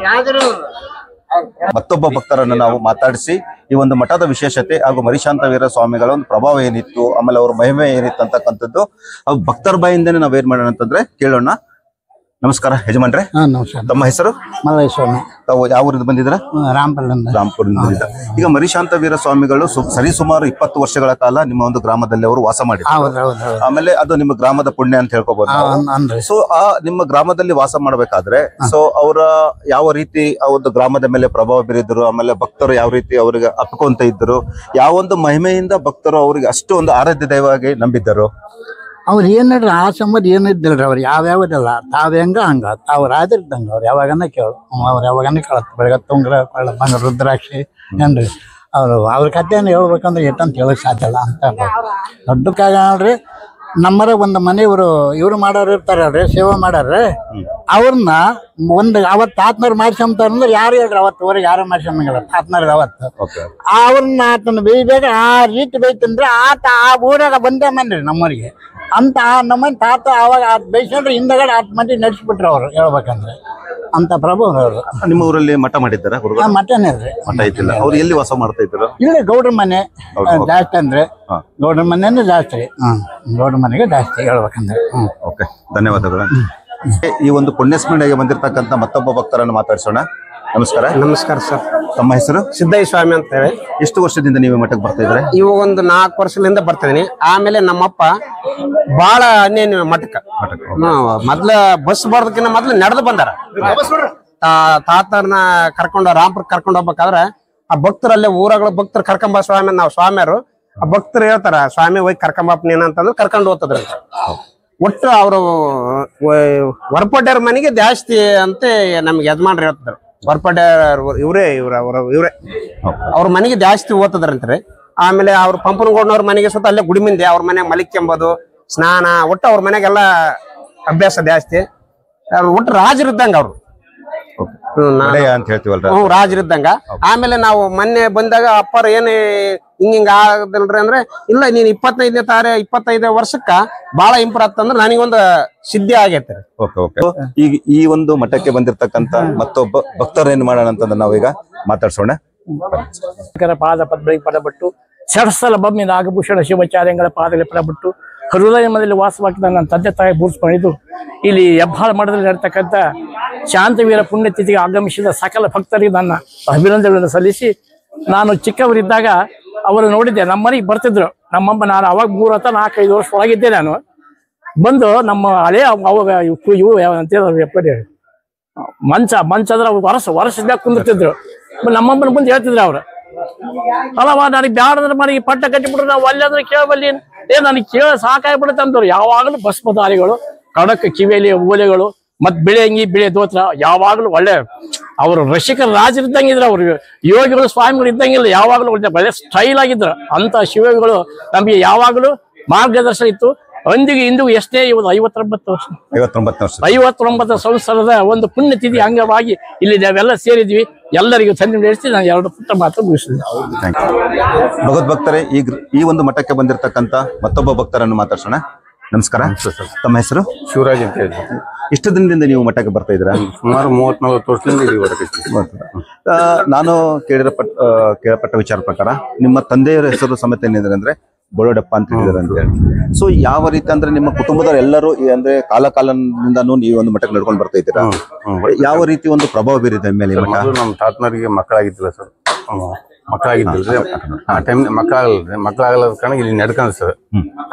ಮತ್ತೊಬ್ಬ ಭಕ್ತರನ್ನು ನಾವು ಮಾತಾಡಿಸಿ ಈ ಒಂದು ಮಠದ ವಿಶೇಷತೆ ಹಾಗೂ ಮರಿಶಾಂತವೀರ ಸ್ವಾಮಿಗಳ ಒಂದು ಪ್ರಭಾವ ಏನಿತ್ತು, ಆಮೇಲೆ ಅವ್ರ ಮಹಿಮೆ ಏನಿತ್ತು ಅಂತಕ್ಕಂಥದ್ದು ಅವು ಭಕ್ತರ ಬಾಯಿಂದನೇ ನಾವ್ ಏನ್ ಮಾಡೋಣ ಅಂತಂದ್ರೆ ಕೇಳೋಣ. ನಮಸ್ಕಾರ ಯಜಮಾನ್ರೆ. ನಮಸ್ಕಾರ. ತಮ್ಮ ಹೆಸರು? ಮಲ್ಲೇಶ್ವರ. ತಾವು ಯಾವ ಊರಿಂದ ಬಂದಿದ್ರ? ರಾಂಪುರದಿಂದ ಬಂದಿದ್ದ. ಈಗ ಮರಿಶಾಂತವೀರ ಸ್ವಾಮಿಗಳು ಸರಿಸುಮಾರು 20 ವರ್ಷಗಳ ಕಾಲ ನಿಮ್ಮ ಒಂದು ಗ್ರಾಮದಲ್ಲಿ ಅವರು ವಾಸ ಮಾಡಿದ್ರು. ಆಮೇಲೆ ಅದು ನಿಮ್ಮ ಗ್ರಾಮದ ಪುಣ್ಯ ಅಂತ ಹೇಳ್ಕೋಬಹುದು. ಸೊ ಆ ನಿಮ್ಮ ಗ್ರಾಮದಲ್ಲಿ ವಾಸ ಮಾಡ್ಬೇಕಾದ್ರೆ ಸೊ ಅವರ ಯಾವ ರೀತಿ ಆ ಒಂದು ಗ್ರಾಮದ ಮೇಲೆ ಪ್ರಭಾವ ಬೀರಿದ್ರು, ಆಮೇಲೆ ಭಕ್ತರು ಯಾವ ರೀತಿ ಅವರಿಗೆ ಅಪ್ಕೊಂತ ಇದ್ರು, ಯಾವೊಂದು ಮಹಿಮೆಯಿಂದ ಭಕ್ತರು ಅವರಿಗೆ ಅಷ್ಟು ಒಂದು ಆರಾಧ್ಯ ದೈವವಾಗಿ ನಂಬಿದ್ದರು? ಅವ್ರು ಏನ್ ಹೇಳ್ರಿ ಆ ಸಂಬಂಧ ಏನು ಇದ್ದಿಲ್ರಿ ಅವ್ರು ಯಾವ್ಯಾವದಲ್ಲ ತಾವ್ ಹೆಂಗ ಹಂಗ ತಾವ್ ರಾಜರಿದ್ದಂಗ ಅವ್ರು ಯಾವಾಗನ ಕೇಳು ಅವ್ರು ಯಾವಾಗನ ಕೇಳತ್ ಬೆಳಗ ತುಂಗ್ರ ಬಂಗ ರುದ್ರಾಕ್ಷಿ ಏನ್ರಿ ಅವ್ರ ಕಥೆಯನ್ನು ಹೇಳ್ಬೇಕಂದ್ರೆ ಎಟ್ಟಂತ ಹೇಳಕ್ ಸಾಧ್ಯ ಇಲ್ಲ ಅಂತ ದೊಡ್ಡಕ್ಕಾಗ ನೋಡ್ರಿ. ನಮ್ಮರ ಒಂದು ಇವ್ರು ಮಾಡೋರು ಇರ್ತಾರಲ್ರಿ ಸೇವೆ ಮಾಡಾರ್ರಿ ಅವ್ರನ್ನ ಅವತ್ತು ತಾತ್ನವ್ರು ಮಾಡ್ಸ್ಕೊಂತಾರ ಅಂದ್ರೆ ಯಾರು ಹೇಳ್ರಿ ಅವತ್ತುವರೆಗೆ ಯಾರು ಮಾಡ್ಸ್ಕೊಂಬಂಗಿಲ್ಲ ತಾತ್ನವ್ರಿಗೆ ಅವತ್ತು ಅವ್ರನ್ನ ಆತನ ಬೇಯ್ಬೇಕ ಆ ರೀತಿ ಬೇಯ್ತಂದ್ರೆ ಆತ ಆ ಊರಾಗ ಬಂದೇ ಮನ್ರಿ ನಮ್ಮೂರಿಗೆ ಅಂತ ನಮ್ಮನ್ ತಾತ ಅವಾಗ ಬೇಯಿಸ್ಕೊಂಡ್ರೆ ಹಿಂದಗಡೆ 10 ಮಂದಿ ನಡೆಸ್ಬಿಟ್ರು ಅವ್ರು ಹೇಳ್ಬೇಕಂದ್ರೆ ಅಂತ ಪ್ರಭು ಅವರು. ನಿಮ್ಮ ಊರಲ್ಲಿ ಮಠ ಮಾಡಿದ್ದಾರ? ಮಠನೇ ರೀ. ಮಠ ಐತಿಲ್ಲ. ಅವ್ರು ಎಲ್ಲಿ ವಾಸ ಮಾಡ್ತಾ ಇದ್ರು? ಇಲ್ಲಿ ಗೌಡ್ರ ಮನೆ ಜಾಸ್ತಿ ಅಂದ್ರೆ ಗೌಡ್ರ ಮನೆನೇ ಜಾಸ್ತಿ. ಗೌಡ್ರ ಮನೆಗೆ ಜಾಸ್ತಿ ಹೇಳ್ಬೇಕಂದ್ರೆ. ಓಕೆ, ಧನ್ಯವಾದಗಳು. ಈ ಒಂದು ಪುಣ್ಯಸ್ಮರಣೆಗೆ ಬಂದಿರತಕ್ಕಂತ ಮತ್ತೊಬ್ಬ ಭಕ್ತರನ್ನು ಮಾತಾಡ್ಸೋಣ. ನಮಸ್ಕಾರ. ನಮಸ್ಕಾರ ಸರ್. ತಮ್ಮ ಹೆಸರು? ಸಿದ್ದಯ್ಯ ಸ್ವಾಮಿ ಅಂತ ಹೇಳಿ. ಎಷ್ಟು ವರ್ಷದಿಂದ ನೀವು ಮಠಕ್ಕೆ ಬರ್ತಾ ಇದ್ರೆ? ಇವಾಗ ಒಂದು 4 ವರ್ಷದಿಂದ ಬರ್ತಿದೀನಿ. ಆಮೇಲೆ ನಮ್ಮಪ್ಪ ಬಾಳ ಅನ್ನೇನು ಮಠಕ್ಕೆ ಮೊದ್ಲ ಬಸ್ ಬರೋದಕ್ಕಿಂತ ಮೊದ್ಲು ನಡೆದು ಬಂದಾರ. ತಾತರ್ನ ಕರ್ಕೊಂಡು ರಾಂಪುರ ಕರ್ಕೊಂಡು ಹೋಗ್ಬೇಕಾದ್ರೆ ಆ ಭಕ್ತರಲ್ಲೇ ಊರಾಗಳ ಭಕ್ತರು ಕರ್ಕೊಂಬ ಸ್ವಾಮಿ ನಾವು ಸ್ವಾಮಿಯರು ಆ ಭಕ್ತರು ಹೇಳ್ತಾರ ಸ್ವಾಮಿ ಹೋಗಿ ಕರ್ಕೊಂಬಪ್ಪ ನೀನ್ ಅಂತಂದ್ರೆ ಕರ್ಕೊಂಡು ಹೋಗ್ತದ್ರಿ. ಒಟ್ಟು ಅವರು ಹೊರಪಡ್ಯಾರ ಮನೆಗೆ ಜಾಸ್ತಿ ಅಂತ ನಮ್ಗೆ ಯಜಮಾನ್ರು ಹೇಳ್ತಿದ್ರು. ಹೊರಪಡ್ಯಾರ ಇವರೇ ಅವ್ರ ಮನೆಗೆ ಜಾಸ್ತಿ ಓದ್ತದ್ರಂತ್ರಿ. ಆಮೇಲೆ ಅವ್ರ ಪಂಪನಗೌಡನವ್ರ ಮನೆಗೆ ಸುತ್ತ ಅಲ್ಲೇ ಗುಡಿ ಮುಂದೆ ಅವ್ರ ಮನೆಗೆ ಮಲಿಕೆಂಬೋದು ಸ್ನಾನ ಒಟ್ಟು ಅವ್ರ ಮನೆಗೆಲ್ಲ ಅಭ್ಯಾಸ ಜಾಸ್ತಿ. ಒಟ್ಟು ರಾಜರಿದ್ದಂಗ ಅವ್ರು ರಾಜರಿದ್ದಂಗ. ಆಮೇಲೆ ನಾವು ಮೊನ್ನೆ ಬಂದಾಗ ಅಪ್ಪರ ಏನ್ ಹಿಂಗ ಆಗದಿಲ್ರಿ ಅಂದ್ರೆ ಇಲ್ಲ ನೀನ್ 25 ವರ್ಷಕ್ಕ ಬಾಳ ಇಂಪ್ರೂವ್ ಆಗ್ತಂದ್ರೆ ನನಗೊಂದು ಸಿದ್ಧಿ ಆಗೈತೆ. ಈಗ ಈ ಒಂದು ಮಠಕ್ಕೆ ಬಂದಿರತಕ್ಕಂತ ಮತ್ತೊಬ್ಬ ಭಕ್ತರು ಏನ್ ಮಾಡೋಣ ಅಂತ ನಾವೀಗ ಮಾತಾಡ್ಸೋಣ. ಪಾದ ಪದ್ಮಗಳಿಗೆ ಪಡಬಿಟ್ಟು ಸರಸಲ ಬಮ್ಮಿ ನಾಗಭೂಷಣ ಶಿವಾಚಾರ್ಯಗಳ ಪಾದಗಳಿಗೆ ಪಡಬಿಟ್ಟು ಹೃದಯ ಮನೆಯಲ್ಲಿ ವಾಸವಾಗಿದ್ದ ನನ್ನ ತಂದೆ ತಾಯಿ ಬೂರ್ಸ್ಕೊಂಡಿದ್ದು ಇಲ್ಲಿ ಹೆಬ್ಬಾಳ ಮಠದಲ್ಲಿ ನಡೀತಕ್ಕಂಥ ಶಾಂತವೀರ ಪುಣ್ಯತಿಥಿಗೆ ಆಗಮಿಸಿದ ಸಕಲ ಭಕ್ತರಿಗೆ ನನ್ನ ಅಭಿನಂದನೆಗಳನ್ನು ಸಲ್ಲಿಸಿ, ನಾನು ಚಿಕ್ಕವರಿದ್ದಾಗ ಅವರು ನೋಡಿದ್ದೆ. ನಮ್ಮ ಮನೆಗೆ ಬರ್ತಿದ್ರು ನಮ್ಮಮ್ಮ. ನಾನು ಅವಾಗ 3 ಅಥವಾ 4-5 ವರ್ಷ ಒಳಗಿದ್ದೆ. ನಾನು ಬಂದು ನಮ್ಮ ಹಳೆ ಅವಾಗ ಇವು ಅಂತ ಮಂಚ ಅಂದ್ರೆ ವರ್ಷ ಕುಂದಿರ್ತಿದ್ರು. ನಮ್ಮಮ್ಮನ ಮುಂದೆ ಹೇಳ್ತಿದ್ರು ಅವ್ರು, ಅಲ್ಲವಾ ನನಗೆ ಬ್ಯಾಡದ್ರ ಮನೆಗೆ ಪಟ್ಟ ಕಟ್ಟಿಬಿಟ್ರು ನಾವು ಅಲ್ಲಿ ಅಂದ್ರೆ ಕೇಳಬಲ್ಲಿ ನನಗೆ ಕೇಳ ಸಾಕಾಗ್ಬಿಡುತ್ತೆ ಅಂತವ್ರು. ಯಾವಾಗಲೂ ಭಸ್ಮಧಾರಿಗಳು, ಕಡಕ ಕಿವಿಯಲ್ಲಿ ಓಲೆಗಳು, ಮತ್ ಬಿಳೆ ಅಂಗಿ ಬಿಳೆ ದೋತ್ರ, ಯಾವಾಗಲೂ ಒಳ್ಳೆ ಅವರು ರಸಿಕರ ರಾಜರಿದ್ದಂಗಿದ್ರು. ಅವ್ರು ಯೋಗಿಗಳು ಸ್ವಾಮಿಗಳು ಇದ್ದಂಗಿಲ್ಲ, ಯಾವಾಗಲೂ ಒಳ್ಳೆ ಸ್ಟೈಲ್ ಆಗಿದ್ರು. ಅಂತ ಶಿವಯೋಗಿಗಳು ನಮಗೆ ಯಾವಾಗಲೂ ಮಾರ್ಗದರ್ಶನ ಇತ್ತು. ಅಂದಿಗೆ ಇಂದಿಗೂ ಎಷ್ಟೇ ಇವತ್ತು 59 ಸಂವತ್ಸರದ ಒಂದು ಪುಣ್ಯತಿಥಿ ಅಂಗವಾಗಿ ಇಲ್ಲಿ ನಾವೆಲ್ಲ ಸೇರಿದ್ವಿ. ಎಲ್ಲರಿಗೂ ಸಂಧಿ ನಡೆಸಿ ನಾನು 2 ಪುಟ್ಟ ಮಾತು ಮುಗಿಸಿದ್ದೆ. ಭಗವದ್ಭಕ್ತರೇ, ಈ ಒಂದು ಮಠಕ್ಕೆ ಬಂದಿರತಕ್ಕಂತ ಮತ್ತೊಬ್ಬ ಭಕ್ತರನ್ನು ಮಾತಾಡ್ಸೋಣ. ನಮಸ್ಕಾರ. ತಮ್ಮ ಹೆಸರು? ಶಿವರಾಜ್ ಅಂತ ಹೇಳಿ. ಎಷ್ಟು ದಿನದಿಂದ ನೀವು ಮಠಕ್ಕೆ ಬರ್ತಾ ಇದ್ದೀರಾ? ಸುಮಾರು 34 ವರ್ಷದಿಂದ. ನಾನು ಕೇಳಪಟ್ಟ ವಿಚಾರ ಪ್ರಕಾರ ನಿಮ್ಮ ತಂದೆಯವರ ಹೆಸರು ಸಮೇತ ಏನಿದ್ರೆ ಅಂದ್ರೆ ಬೋಳಡಪ್ಪ ಅಂತ ಹೇಳಿದಾರೆ ಅಂತ ಹೇಳಿ. ಸೊ ಯಾವ ರೀತಿ ಅಂದ್ರೆ ನಿಮ್ಮ ಕುಟುಂಬದವರು ಎಲ್ಲರೂ ಅಂದ್ರೆ ಕಾಲದಿಂದನೂ ನೀವು ಒಂದು ಮಠಕ್ಕೆ ನಡ್ಕೊಂಡು ಬರ್ತಾ ಇದ್ದೀರಾ? ಯಾವ ರೀತಿ ಒಂದು ಪ್ರಭಾವ ಬೀರಿದೆ ಮೇಲೆ? ನಮ್ಮ ತಾತನವರಿಗೆ ಮಕ್ಕಳಾಗಿದ್ದಿಲ್ಲ ಸರ್. ಮಕ್ಕಳಾಗಿದ್ದಿಲ್ರಿ ಆ ಟೈಮ್. ಮಕ್ಕಳಾಗಲ್ಲ ಕಾರಣ ಇಲ್ಲಿ ನಡ್ಕೊಂಡ್ ಸರ್.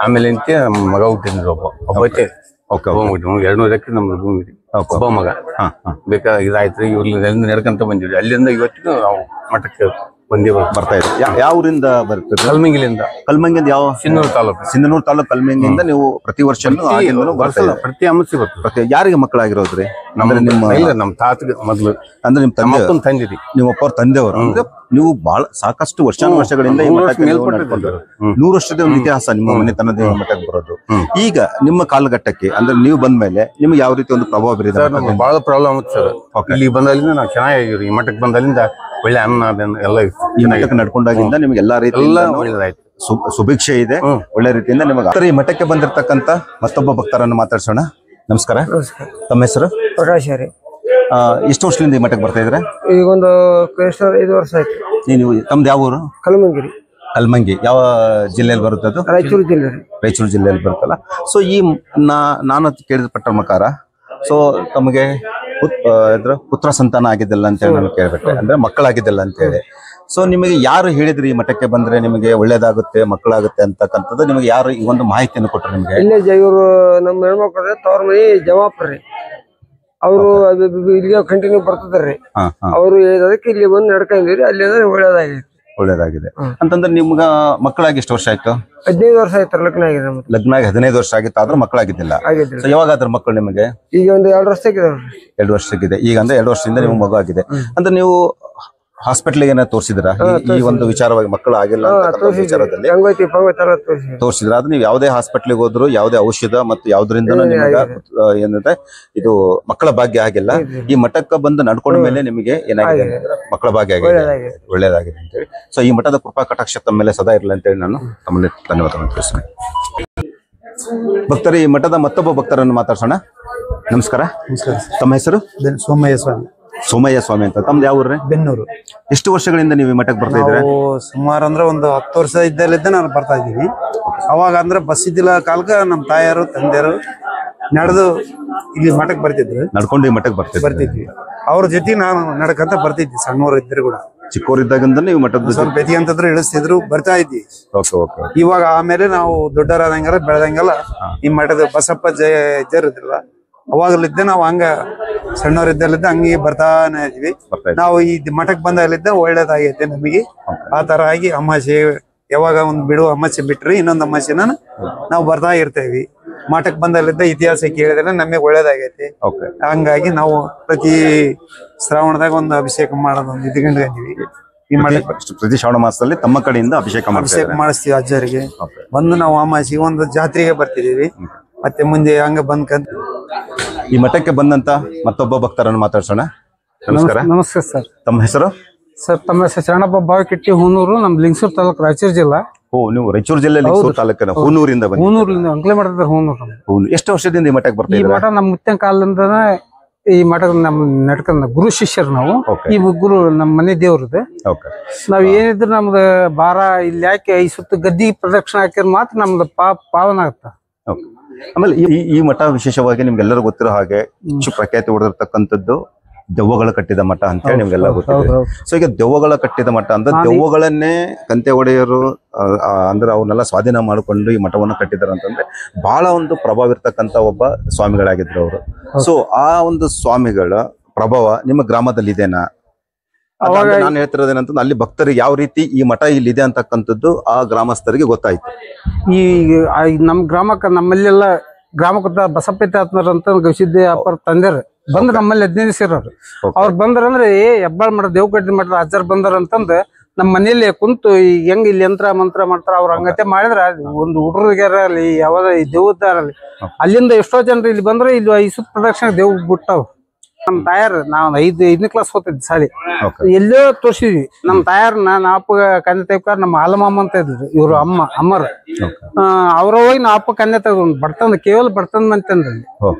ಆಮೇಲೆ ಮಗ ಹುಟ್ಟಿದ್ರು ಒಬ್ಬ 200 ಎಕರೆ ನಮ್ದು ಭೂಮಿ ಒಬ್ಬ ಮಗ ಬೇಕಾ ಇದಾಯ್ತು. ಇವ್ರಲ್ಲಿ ನಡ್ಕೊಂತ ಬಂದಿದ್ವಿ. ಅಲ್ಲಿಂದ ಇವತ್ತಿಗೂ ನಾವು ಮಠಕ್ಕೆ ಬಂದೇ ಬರ್ತಾ ಇದೆ. ಯಾವ ಊರಿಂದ ಬರ್ತದೆ? ಕಲ್ಮಂಗಿಲಿಂದ. ಕಲ್ಮಂಗಿಯಿಂದ ಯಾವ? ಸಿನ್ನೂರು ತಾಲೂಕು. ಸಿಂಧನೂರು ತಾಲೂಕು ಕಲ್ಮಂಗಿಯಿಂದ ನೀವು ಪ್ರತಿ ವರ್ಷನೂ ಪ್ರತಿ ಅಮಾವಾಸ್ಯೆ ಬರ್ತದೆ. ಯಾರಿಗೆ ಮಕ್ಕಳಾಗಿರೋದ್ರಿ? ಅಂದ್ರೆ ನಮ್ಮ ತಾತಗೆ ಮೊದ್ಲು ಅಂದ್ರೆ ನಿಮ್ ತಂದೆ ತಂದಿರಿ, ನಿಮ್ಮ ಅಪ್ಪ ಅವ್ರ ತಂದೆಯವರು. ಅಂದ್ರೆ ನೀವು ಬಹಳ ಸಾಕಷ್ಟು ವರ್ಷಗಳಿಂದ ಈ ಮಠಕ್ಕೆ ನಡ್ಕೊಂಡಿರೋದು. 100 ವರ್ಷದ ಒಂದು ಇತಿಹಾಸ ನಿಮ್ಮ ಮನೆತನದ ಈ ಮಠಕ್ಕೆ ಬರೋದು. ಈಗ ನಿಮ್ಮ ಕಾಲಘಟ್ಟಕ್ಕೆ ಅಂದ್ರೆ ನೀವು ಬಂದ ಮೇಲೆ ನಿಮ್ಗೆ ಯಾವ ರೀತಿ ಒಂದು ಪ್ರಭಾವ ಬೀರಿದೆ? ಬಹಳ ಪ್ರಾಬ್ಲಮ್ ಆಗುತ್ತೆ ಸರ್. ಇಲ್ಲಿ ಬಂದಾಗಿಂದ ನಾವು ಚೆನ್ನಾಗಿರಿ. ಈ ಮಠಕ್ಕೆ ಬಂದಾಗಿಂದ ಒಳ್ಳೆ ಅನ್ನ ಎಲ್ಲ ಈ ಮಠಕ್ಕೆ ನಡ್ಕೊಂಡಾಗಿಂದ ನಿಮ್ಗೆ ಎಲ್ಲಾ ರೀತಿ ಒಳ್ಳೇದಾಯ್ತು. ಸುಭಿಕ್ಷೆ ಇದೆ, ಒಳ್ಳೆ ರೀತಿಯಿಂದ ನಿಮಗೆ. ಈ ಮಠಕ್ಕೆ ಬಂದಿರತಕ್ಕಂತ ಮತ್ತೊಬ್ಬ ಭಕ್ತರನ್ನು ಮಾತಾಡ್ಸೋಣ. ನಮಸ್ಕಾರ. ತಮ್ಮ ಹೆಸರು? ಪ್ರಕಾಶ್ ರೀ. ಎಷ್ಟು ವರ್ಷದಿಂದ ಈ ಮಠಕ್ಕೆ ಬರ್ತಾ ಇದ್ರೆ? ಈಗ ಒಂದು 5 ವರ್ಷ ಆಯ್ತು. ನೀವು ತಮ್ದು ಯಾವ ಊರು? ಕಲಮಂಗಿರಿ. ಕಲ್ಮಂಗಿ ಯಾವ ಜಿಲ್ಲೆಯಲ್ಲಿ ಬರುತ್ತೆ ಅದು? ರಾಯಚೂರು ಜಿಲ್ಲೆ. ರಾಯಚೂರು ಜಿಲ್ಲೆಯಲ್ಲಿ ಬರುತ್ತಲ್ಲ. ಸೊ ಈ ನಾನು ಕೇಳಿದ ಪಟ್ಟ ಪ್ರಕಾರ ಸೊ ತಮಗೆ ಪುತ್ರ ಸಂತಾನ ಆಗಿದ್ದಿಲ್ಲ ಅಂತ ಹೇಳಿ ನಾನು ಕೇಳ್ಬೇಕು. ಅಂದ್ರೆ ಮಕ್ಕಳಾಗಿದ್ದಿಲ್ಲ ಅಂತ ಹೇಳಿ. ಸೊ ನಿಮಗೆ ಯಾರು ಹೇಳಿದ್ರಿ ಈ ಮಠಕ್ಕೆ ಬಂದ್ರೆ ನಿಮಗೆ ಒಳ್ಳೇದಾಗುತ್ತೆ, ಮಕ್ಕಳಾಗುತ್ತೆ ಅಂತಕ್ಕಂಥದ್ದು ನಿಮಗೆ ಯಾರು ಈ ಒಂದು ಮಾಹಿತಿಯನ್ನು ಕೊಟ್ಟರು ನಿಮಗೆ? ಇಲ್ಲೇ ಇವರು ನಮ್ಮ ಹೆಣ್ಮಕ್ಳು ತವ್ರ ಮನಿ ಜವಾಬ್ರಿ. ಅವರು ಇಲ್ಲಿಗೆ ಕಂಟಿನ್ಯೂ ಬರ್ತಿದಾರ್ರಿ. ಅವರು ಹೇಳಿದಕ್ಕೆ ಇಲ್ಲಿ ಬಂದು ನಡ್ಕೊಂಡಿರಿ. ಅಲ್ಲಿ ಒಳ್ಳೇದಾಗೈತಿ. ಒಳ್ಳೇದಾಗಿದೆ ಅಂತಂದ್ರೆ ನಿಮ್ಗ ಮಕ್ಕಳಾಗಿ ಎಷ್ಟು ವರ್ಷ ಆಯ್ತು? 15 ವರ್ಷ ಆಯ್ತು ಲಗ್ನ ಆಗಿದೆ. ಲಗ್ನ ಆಗಿ 15 ವರ್ಷ ಆಗಿತ್ತು, ಆದ್ರೂ ಮಕ್ಕಳಾಗಿದ್ದಿಲ್ಲ. ಯಾವಾಗಾದ್ರ ಮಕ್ಕಳು ನಿಮಗೆ? ಈಗ ಒಂದು 2 ವರ್ಷ ಆಗಿದೆ. 2 ವರ್ಷಕ್ಕಿದೆ. ಈಗ ಅಂದ್ರೆ 2 ವರ್ಷದಿಂದ ನಿಮ್ಗೆ ಮಗು ಆಗಿದೆ. ಅಂದ್ರೆ ನೀವು ಹಾಸ್ಪಿಟ್ಲಿಗೆ ಏನಾದ್ರು ತೋರಿಸಿದ್ರ ಈ ಒಂದು ವಿಚಾರವಾಗಿ ಮಕ್ಕಳು ಆಗಿಲ್ಲ ವಿಚಾರದಲ್ಲಿ ತೋರಿಸಿದ್ರ? ಅದು ನೀವು ಯಾವುದೇ ಹಾಸ್ಪಿಟ್ಲಿಗೆ ಹೋದ್ರು ಯಾವುದೇ ಔಷಧ ಮತ್ತು ಯಾವ್ದ್ರಿಂದ ನಿಮಗೆ ಏನಂದ್ರೆ ಇದು ಮಕ್ಕಳ ಭಾಗ್ಯ ಆಗಿಲ್ಲ. ಈ ಮಠಕ್ಕೆ ಬಂದು ನಡ್ಕೊಂಡ ಮೇಲೆ ನಿಮಗೆ ಏನಾಗಿದೆ? ಮಕ್ಕಳ ಭಾಗ್ಯ ಆಗಿದೆ, ಒಳ್ಳೇದಾಗಿದೆ ಅಂತ ಹೇಳಿ. ಸೊ ಈ ಮಠದ ಕೃಪಾ ಕಟಾಕ್ಷ ತಮ್ಮ ಮೇಲೆ ಸದಾ ಇರಲಿ ಅಂತ ಹೇಳಿ ನಾನು ತಮ್ಮಲ್ಲಿ ಧನ್ಯವಾದಗಳನ್ನು ತಿಳಿಸ್ತೇನೆ. ಭಕ್ತರು, ಈ ಮಠದ ಮತ್ತೊಬ್ಬ ಭಕ್ತರನ್ನು ಮಾತಾಡ್ಸೋಣ. ನಮಸ್ಕಾರ. ತಮ್ಮ ಹೆಸರು? ಸೋಮಯ್ಯ ಸ್ವಾಮಿ. ಸೋಮಯ್ಯ ಸ್ವಾಮಿ ಅಂತ. ತಮ್ದು ಯಾವ ಊರ್ರಿ? ಬೆನ್ನೂರು. ಎಷ್ಟು ವರ್ಷಗಳಿಂದ ನೀವು ಈ ಮಠಕ್ಕೆ ಬರ್ತಾ ಇದ್ರೆ? ಸುಮಾರು ಅಂದ್ರೆ ಒಂದು 10 ವರ್ಷ ಇದ್ದಲ್ಲಿದ್ದ ನಾನು ಬರ್ತಾ ಇದ್ದೀನಿ. ಅವಾಗ ಅಂದ್ರೆ ಬಸ್ ಇದ್ದಿಲ್ಲ ಕಾಲಕ್ಕೆ ನಮ್ಮ ತಾಯಿಯರು ತಂದೆಯರು ನಡೆದು ಇಲ್ಲಿ ಮಠಕ್ಕೆ ಬರ್ತಿದ್ರು. ನಡ್ಕೊಂಡು ಈ ಮಠಕ್ಕೆ ಬರ್ತಿದ್ವಿ. ಅವ್ರ ಜೊತೆ ನಾನು ನಡ್ಕಂತ ಬರ್ತಿದ್ವಿ. ಸಣ್ಣವ್ರು ಇದ್ರು ಕೂಡ ಚಿಕ್ಕವರಿದ್ದಾಗಿಂದ ನೀವು ಮಠದ ಸ್ವಲ್ಪ ಬೆತಿ ಅಂತಂದ್ರು ಇಳಿಸ್ತಿದ್ರು, ಬರ್ತಾ ಇದ್ವಿ. ಇವಾಗ ಆಮೇಲೆ ನಾವು ದೊಡ್ಡವರಾದಂಗೆಲ್ಲ ಬೆಳೆದಂಗೆಲ್ಲ ಈ ಮಠದ ಬಸಪ್ಪ ಜರಿದ್ರಲ್ಲ ಅವಾಗಲಿದ್ದ ನಾವು ಹಂಗ ಸಣ್ಣವರಿದ್ದಲ್ಲಿದ್ದ ಹಂಗೆ ಬರ್ತಾನೆ ಇದ್ವಿ. ನಾವು ಈ ಮಠಕ್ಕೆ ಬಂದಾಗಲಿದ್ದ ಒಳ್ಳೇದಾಗೈತೆ ನಮಗೆ. ಆ ತರ ಆಗಿ ಅಮಾಸೆ ಯಾವಾಗ ಒಂದು ಬಿಡುವ ಅಮಾಸೆ ಬಿಟ್ರಿ ಇನ್ನೊಂದು ಅಮಾಸೆನ ನಾವು ಬರ್ತಾ ಇರ್ತೇವಿ. ಮಠಕ್ಕೆ ಬಂದಾಗಲಿದ್ದ ಇತಿಹಾಸ ಕೇಳಿದ್ರೆ ನಮಗೆ ಒಳ್ಳೇದಾಗೈತಿ. ಹಂಗಾಗಿ ನಾವು ಪ್ರತಿ ಶ್ರಾವಣದಾಗ ಒಂದು ಅಭಿಷೇಕ ಮಾಡೋದು ಒಂದು ಇದ್ಕೊಂಡಿದ್ದೀವಿ. ಈ ಮಠಕ್ಕೆ ಪ್ರತಿ ಶ್ರಾವಣ ಮಾಸದಲ್ಲಿ ತಮ್ಮ ಕಡೆಯಿಂದ ಅಭಿಷೇಕ ಮಾಡಿಸ್ತೀವಿ ಅಜ್ಜರಿಗೆ. ಬಂದು ನಾವು ಅಮಾಸೆಗೆ ಒಂದು ಜಾತ್ರೆಗೆ ಬರ್ತಿದೀವಿ. ಮತ್ತೆ ಮುಂದೆ ಹಂಗ ಬಂದ್ಕಂತ ಈ ಮಠಕ್ಕೆ ಬಂದಂತ ಮತ್ತೊಬ್ಬ ಭಕ್ತರನ್ನು ಮಾತಾಡ್ಸೋಣ. ನಮಸ್ಕಾರ. ನಮಸ್ಕಾರ ಸರ್. ತಮ್ಮ ಹೆಸರು? ಸರ್ ತಮ್ಮ ಹೆಸರು ಶರಣಪ್ಪ ಬಾವಿಕಟ್ಟಿ, ಹೂನೂರು, ನಮ್ ಲಿಂಗಸೂರು ತಾಲೂಕು, ರಾಯಚೂರು ಜಿಲ್ಲಾ. ನೀವು ರಾಯಚೂರು ಜಿಲ್ಲೆ ಲಿಂಗಸೂರು ತಾಲೂಕಿನ ಹೂನೂರಿಂದ ಬಂದ? ಹೂನೂರಿಂದ ಅಂಕಲೆ ಮಾಡಿದ್ರೆ ಹೂನೂರು. ಎಷ್ಟು ವರ್ಷದಿಂದ ಈ ಮಠಕ್ಕೆ ಬರ್ತಾ ಇದ್ದೀರಾ? ಈ ಮಠ ನಮ್ಮ ಮುತ್ತಿನ ಕಾಲದಿಂದನೇ ಈ ಮಠ ನಮ್ ನಡ್ಕೊಂಡ ಗುರು ಶಿಷ್ಯರು ನಾವು. ಈ ಗುರು ನಮ್ಮ ಮನೆ ದೇವ್ರದ್ದು. ನಾವ್ ಏನಿದ್ರು ನಮ್ದು ಭಾರ ಇಲ್ಲಿ ಹಾಕಿ 5 ಸುತ್ತು ಗದ್ದಿ ಪ್ರದಕ್ಷಿಣೆ ಹಾಕಿದ್ರೆ ಮಾತ್ರ ನಮ್ದು ಪಾವನ ಆಗತ್ತ. ಆಮೇಲೆ ಈ ಮಠ ವಿಶೇಷವಾಗಿ ನಿಮ್ಗೆಲ್ಲರೂ ಗೊತ್ತಿರೋ ಹಾಗೆ ಹೆಚ್ಚು ಪ್ರಖ್ಯಾತಿ ಹೊಡೆದಿರ್ತಕ್ಕಂಥದ್ದು ದೆವ್ವಗಳ ಕಟ್ಟಿದ ಮಠ ಅಂತ ಹೇಳಿ ನಿಮ್ಗೆಲ್ಲ ಗೊತ್ತಿದೆ. ಸೊ ಈಗ ದೆವ್ವಗಳ ಕಟ್ಟಿದ ಮಠ ಅಂದ್ರೆ ದೆವ್ವಗಳನ್ನೇ ಕಂತೆ ಒಡೆಯರು ಅಂದ್ರೆ ಅವನ್ನೆಲ್ಲ ಸ್ವಾಧೀನ ಮಾಡಿಕೊಂಡು ಈ ಮಠವನ್ನು ಕಟ್ಟಿದಾರೆ ಅಂತಂದ್ರೆ ಬಹಳ ಒಂದು ಪ್ರಭಾವ ಇರ್ತಕ್ಕಂಥ ಒಬ್ಬ ಸ್ವಾಮಿಗಳಾಗಿದ್ರು ಅವರು. ಸೊ ಆ ಒಂದು ಸ್ವಾಮಿಗಳ ಪ್ರಭಾವ ನಿಮ್ಮ ಗ್ರಾಮದಲ್ಲಿ ಇದೆನಾ? ನಾನು ಹೇಳ್ತಿರೋದೇನಂತಂದ್ರೆ ಅಲ್ಲಿ ಭಕ್ತರಿಗೆ ಯಾವ ರೀತಿ ಈ ಮಠ ಇಲ್ಲಿ ಇದೆ ಅಂತಕ್ಕಂಥದ್ದು ಆ ಗ್ರಾಮಸ್ಥರಿಗೆ ಗೊತ್ತಾಯ್ತು. ಈ ನಮ್ ಗ್ರಾಮಕ್ಕ ನಮ್ಮಲ್ಲೆಲ್ಲ ಗ್ರಾಮಕ್ಕ ಬಸಪ್ಪೇತಾತ್ಮರ್ ಅಂತ ಗವಿಸಿದ್ದೆ ಅಪ್ಪರ ತಂದೆರು ಬಂದ್ರ ನಮ್ಮಲ್ಲಿ 15 ಸೇರೋರು. ಅವ್ರು ಬಂದ್ರಂದ್ರೆ ಹೆಬ್ಬಾಳ್ ಮಠ ದೇವ್ ಕಟ್ಟಿದ ಮಠದ ಅಜ್ಜರ್ ಬಂದಾರ ಅಂತಂದ್ ನಮ್ಮ ಮನೇಲಿ ಕುಂತು ಹೆಂಗ್ ಇಲ್ಲಿ ಯಂತ್ರ ಮಂತ್ರ ಮಾಡ್ತಾರ ಅವ್ರ ಹಂಗತೆ ಮಾಡಿದ್ರ ಒಂದು ಹುಡುಗರಿಗಾರಲ್ಲಿ ಯಾವ್ದ ದೇವದಾರಲ್ಲಿ ಅಲ್ಲಿಂದ ಎಷ್ಟೋ ಜನರು ಇಲ್ಲಿ ಬಂದ್ರೆ ಇಲ್ಲಿ 5 ಸುತ್ತ ಪ್ರದಕ್ಷಿಣೆ ದೇವ್ ಬಿಟ್ಟಾವ್. ನಮ್ ತಾಯಾರ ನಾವ್ 5ನೇ ಕ್ಲಾಸ್ ಹೋಗ್ತಿದ್ವಿ ಸಾಲಿ. ಎಲ್ಲೋ ತೋರ್ಸಿದ್ವಿ ನಮ್ ತಾಯಾರನ್ನ. ನಾಪ ಕನ್ಯೆ ತೆಗ್ಕಾರ ನಮ್ಮ ಆಲಮಮ್ಮ ಅಂತ ಇದ್ರು, ಇವ್ರು ಅಮ್ಮರ ಅವ್ರ ಹೋಗಿ ನಾ ಅಪ್ಪ ಕನ್ಯೆ ತೆಗ್ದು ಬರ್ತಂದ್ ಕೇವಲ ಬರ್ತಂದ್ ಅಂತಂದ್ರಲ್ಲಿ.